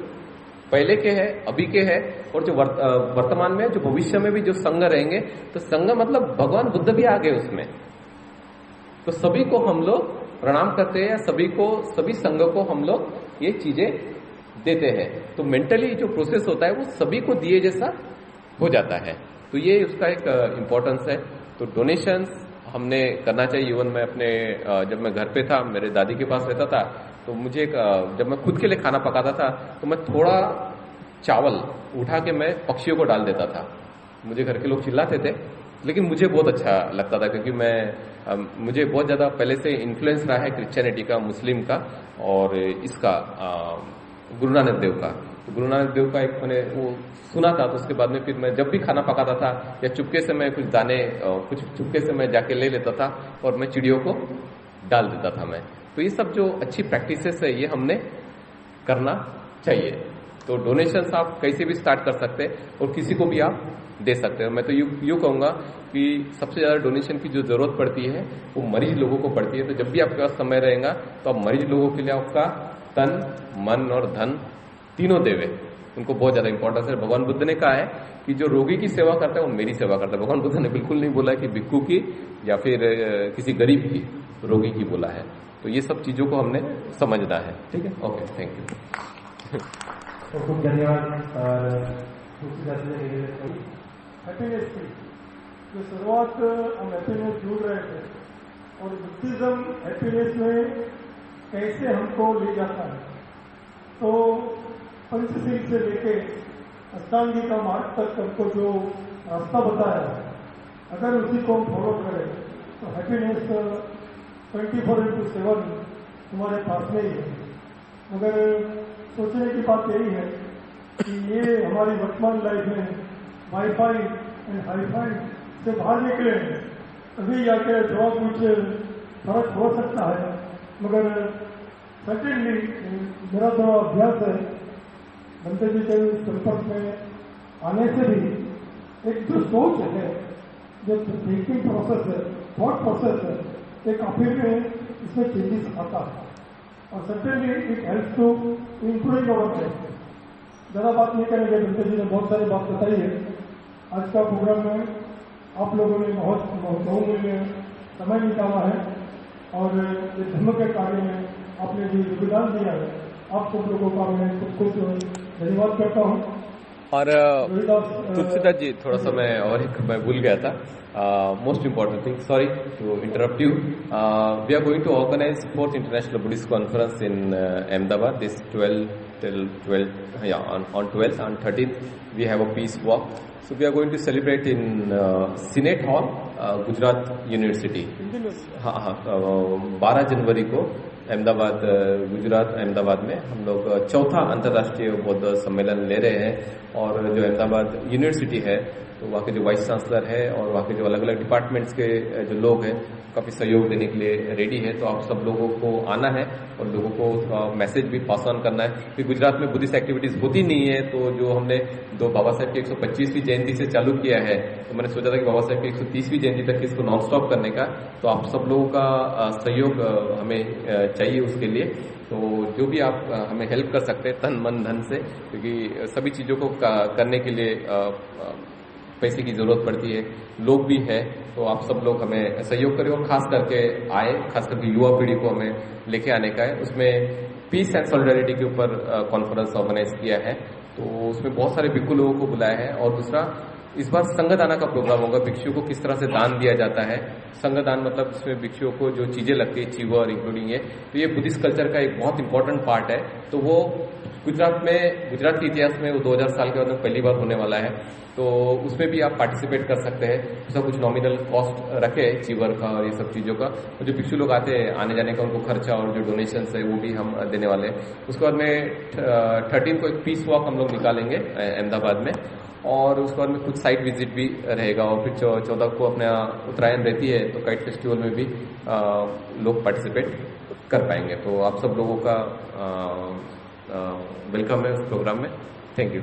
पहले के है, अभी के है और जो वर्तमान में, जो भविष्य में भी जो संघ रहेंगे, तो संघ मतलब भगवान बुद्ध भी आ गए उसमें। तो सभी को हम लोग प्रणाम करते हैं या सभी संघ को हम लोग ये चीजें देते हैं। तो मेंटली जो प्रोसेस होता है वो सभी को दिए जैसा हो जाता है। तो ये उसका एक इम्पोर्टेंस है। तो डोनेशंस हमने करना चाहिए। इवन मैं अपने जब मैं घर पे था, मेरे दादी के पास रहता था, तो मुझे जब मैं खुद के लिए खाना पकाता था तो मैं थोड़ा चावल उठा के मैं पक्षियों को डाल देता था। मुझे घर के लोग चिल्लाते थे, लेकिन मुझे बहुत अच्छा लगता था, क्योंकि मुझे बहुत ज्यादा पहले से इन्फ्लुएंस रहा है क्रिश्चियनिटी का, मुस्लिम का और इसका गुरु नानक देव का। तो गुरु नानक देव का एक मैंने वो सुना था, तो उसके बाद में फिर मैं जब भी खाना पकाता था या चुपके से मैं कुछ दाने कुछ चुपके से मैं जाके ले लेता था और मैं चिड़ियों को डाल देता था मैं। तो ये सब जो अच्छी प्रैक्टिसेस है ये हमने करना चाहिए। तो डोनेशंस आप कैसे भी स्टार्ट कर सकते हैं और किसी को भी आप दे सकते हैं। मैं तो यूँ कहूँगा कि सबसे ज़्यादा डोनेशन की जो ज़रूरत पड़ती है वो मरीज लोगों को पड़ती है। तो जब भी आपके पास समय रहेगा तो आप मरीज लोगों के लिए आपका तन, मन और धन तीनों देवे, उनको बहुत ज़्यादा इंपॉर्टेंस है। भगवान बुद्ध ने कहा है कि जो रोगी की सेवा करता है वो मेरी सेवा करता है। भगवान बुद्ध ने बिल्कुल नहीं बोला कि भिक्खू की या फिर किसी गरीब की, रोगी की बोला है। तो ये सब चीज़ों को हमने समझना है। ठीक है, ओके, थैंक यू। खूब धन्यवाद। हैप्पीनेस की जो शुरुआत हम हैप्पीनेस ढूंढ रहे थे और बुद्धिज्म हैप्पीनेस में कैसे हमको ले जाता है, तो पंचशील से लेके अष्टांगी का मार्ग तक हमको जो रास्ता बताया है, अगर उसी को हम फॉलो करें तो हैप्पीनेस 24/7 हमारे पास में ही है। मगर सोचने की बात यही है कि ये हमारी वर्तमान लाइफ में वाईफाई एंड हाईफाई से बाहर निकले तभी जाके थोड़ा कुछ फर्क हो सकता है। मगर सेकेंडली मेरा जो अभ्यास है बंदे जी के संपर्क में आने से भी एक जो सोच है, जो थिंकिंग प्रोसेस है, थॉट प्रोसेस है, एक काफी में इसमें चेंजेस आता है। और secondly it help to improve our life. ज़्यादा बात नहीं करेंगे, बंदे जी ने बहुत सारी बात बताई है। आज का प्रोग्राम में आप लोगों ने बहुत बहुमूल्य समय निकाला है और इस धर्म के कार्य में आपने जो योगदान दिया है, आप सब लोगों का मैं कुछ धन्यवाद करता हूँ। और तुलसीदास जी, थोड़ा सा मैं भूल गया था, most important thing, sorry to interrupt you, we are going to organize 4th international Buddhist conference in Ahmedabad this 12th on 12th and 13th we have a peace walk. So we are going to celebrate in Senate Hall, Gujarat university. हाँ 12 जनवरी को अहमदाबाद, गुजरात अहमदाबाद में हम लोग 4था अंतर्राष्ट्रीय बौद्ध सम्मेलन ले रहे हैं। और जो अहमदाबाद यूनिवर्सिटी है तो वहाँ के जो वाइस चांसलर है और वहाँ के जो अलग अलग डिपार्टमेंट्स के जो लोग हैं काफ़ी सहयोग देने के लिए रेडी है। तो आप सब लोगों को आना है और लोगों को मैसेज भी पास ऑन करना है कि गुजरात में बुद्धिस्ट एक्टिविटीज़ होती नहीं है। तो जो हमने बाबा साहेब की 125वीं जयंती से चालू किया है, तो मैंने सोचा था कि बाबा साहेब की 130वीं जयंती तक इसको नॉन स्टॉप करने का, तो आप सब लोगों का सहयोग हमें चाहिए उसके लिए। तो जो भी आप हमें हेल्प कर सकते हैं तन मन धन से, क्योंकि सभी चीज़ों को करने के लिए पैसे की जरूरत पड़ती है, लोग भी हैं। तो आप सब लोग हमें सहयोग करें और खास करके आए, खास करके युवा पीढ़ी को हमें लेके आने का है। उसमें पीस एंड सॉलिडारिटी के ऊपर कॉन्फ्रेंस ऑर्गेनाइज किया है, तो उसमें बहुत सारे भिक्षु लोगों को बुलाया है। और दूसरा, इस बार संघदाना का प्रोग्राम होगा, भिक्षुओं को किस तरह से दान दिया जाता है। संघदान मतलब इसमें भिक्षुओं को जो चीजें लगती है, चीवर इंक्लूडिंग ये, तो ये बुद्धिस्ट कल्चर का एक बहुत इंपॉर्टेंट पार्ट है। तो वो गुजरात के इतिहास में वो 2000 साल के बाद में पहली बार होने वाला है। तो उसमें भी आप पार्टिसिपेट कर सकते हैं। उसका कुछ नॉमिनल कॉस्ट रखे चीवर का और ये सब चीज़ों का। और जो भिक्षु लोग आते हैं आने जाने का उनको खर्चा और जो डोनेशन है वो भी हम देने वाले हैं। उसके बाद में 13 को एक पीस वॉक हम लोग निकालेंगे अहमदाबाद में, और उसके बाद में कुछ साइट विजिट भी रहेगा। और फिर 14 को अपना उत्तरायण रहती है, तो काइट फेस्टिवल में भी लोग पार्टिसिपेट कर पाएंगे। तो आप सब लोगों का वेलकम है उस प्रोग्राम में। Thank you.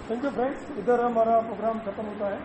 Thank you friends, इधर हमारा प्रोग्राम खत्म होता है।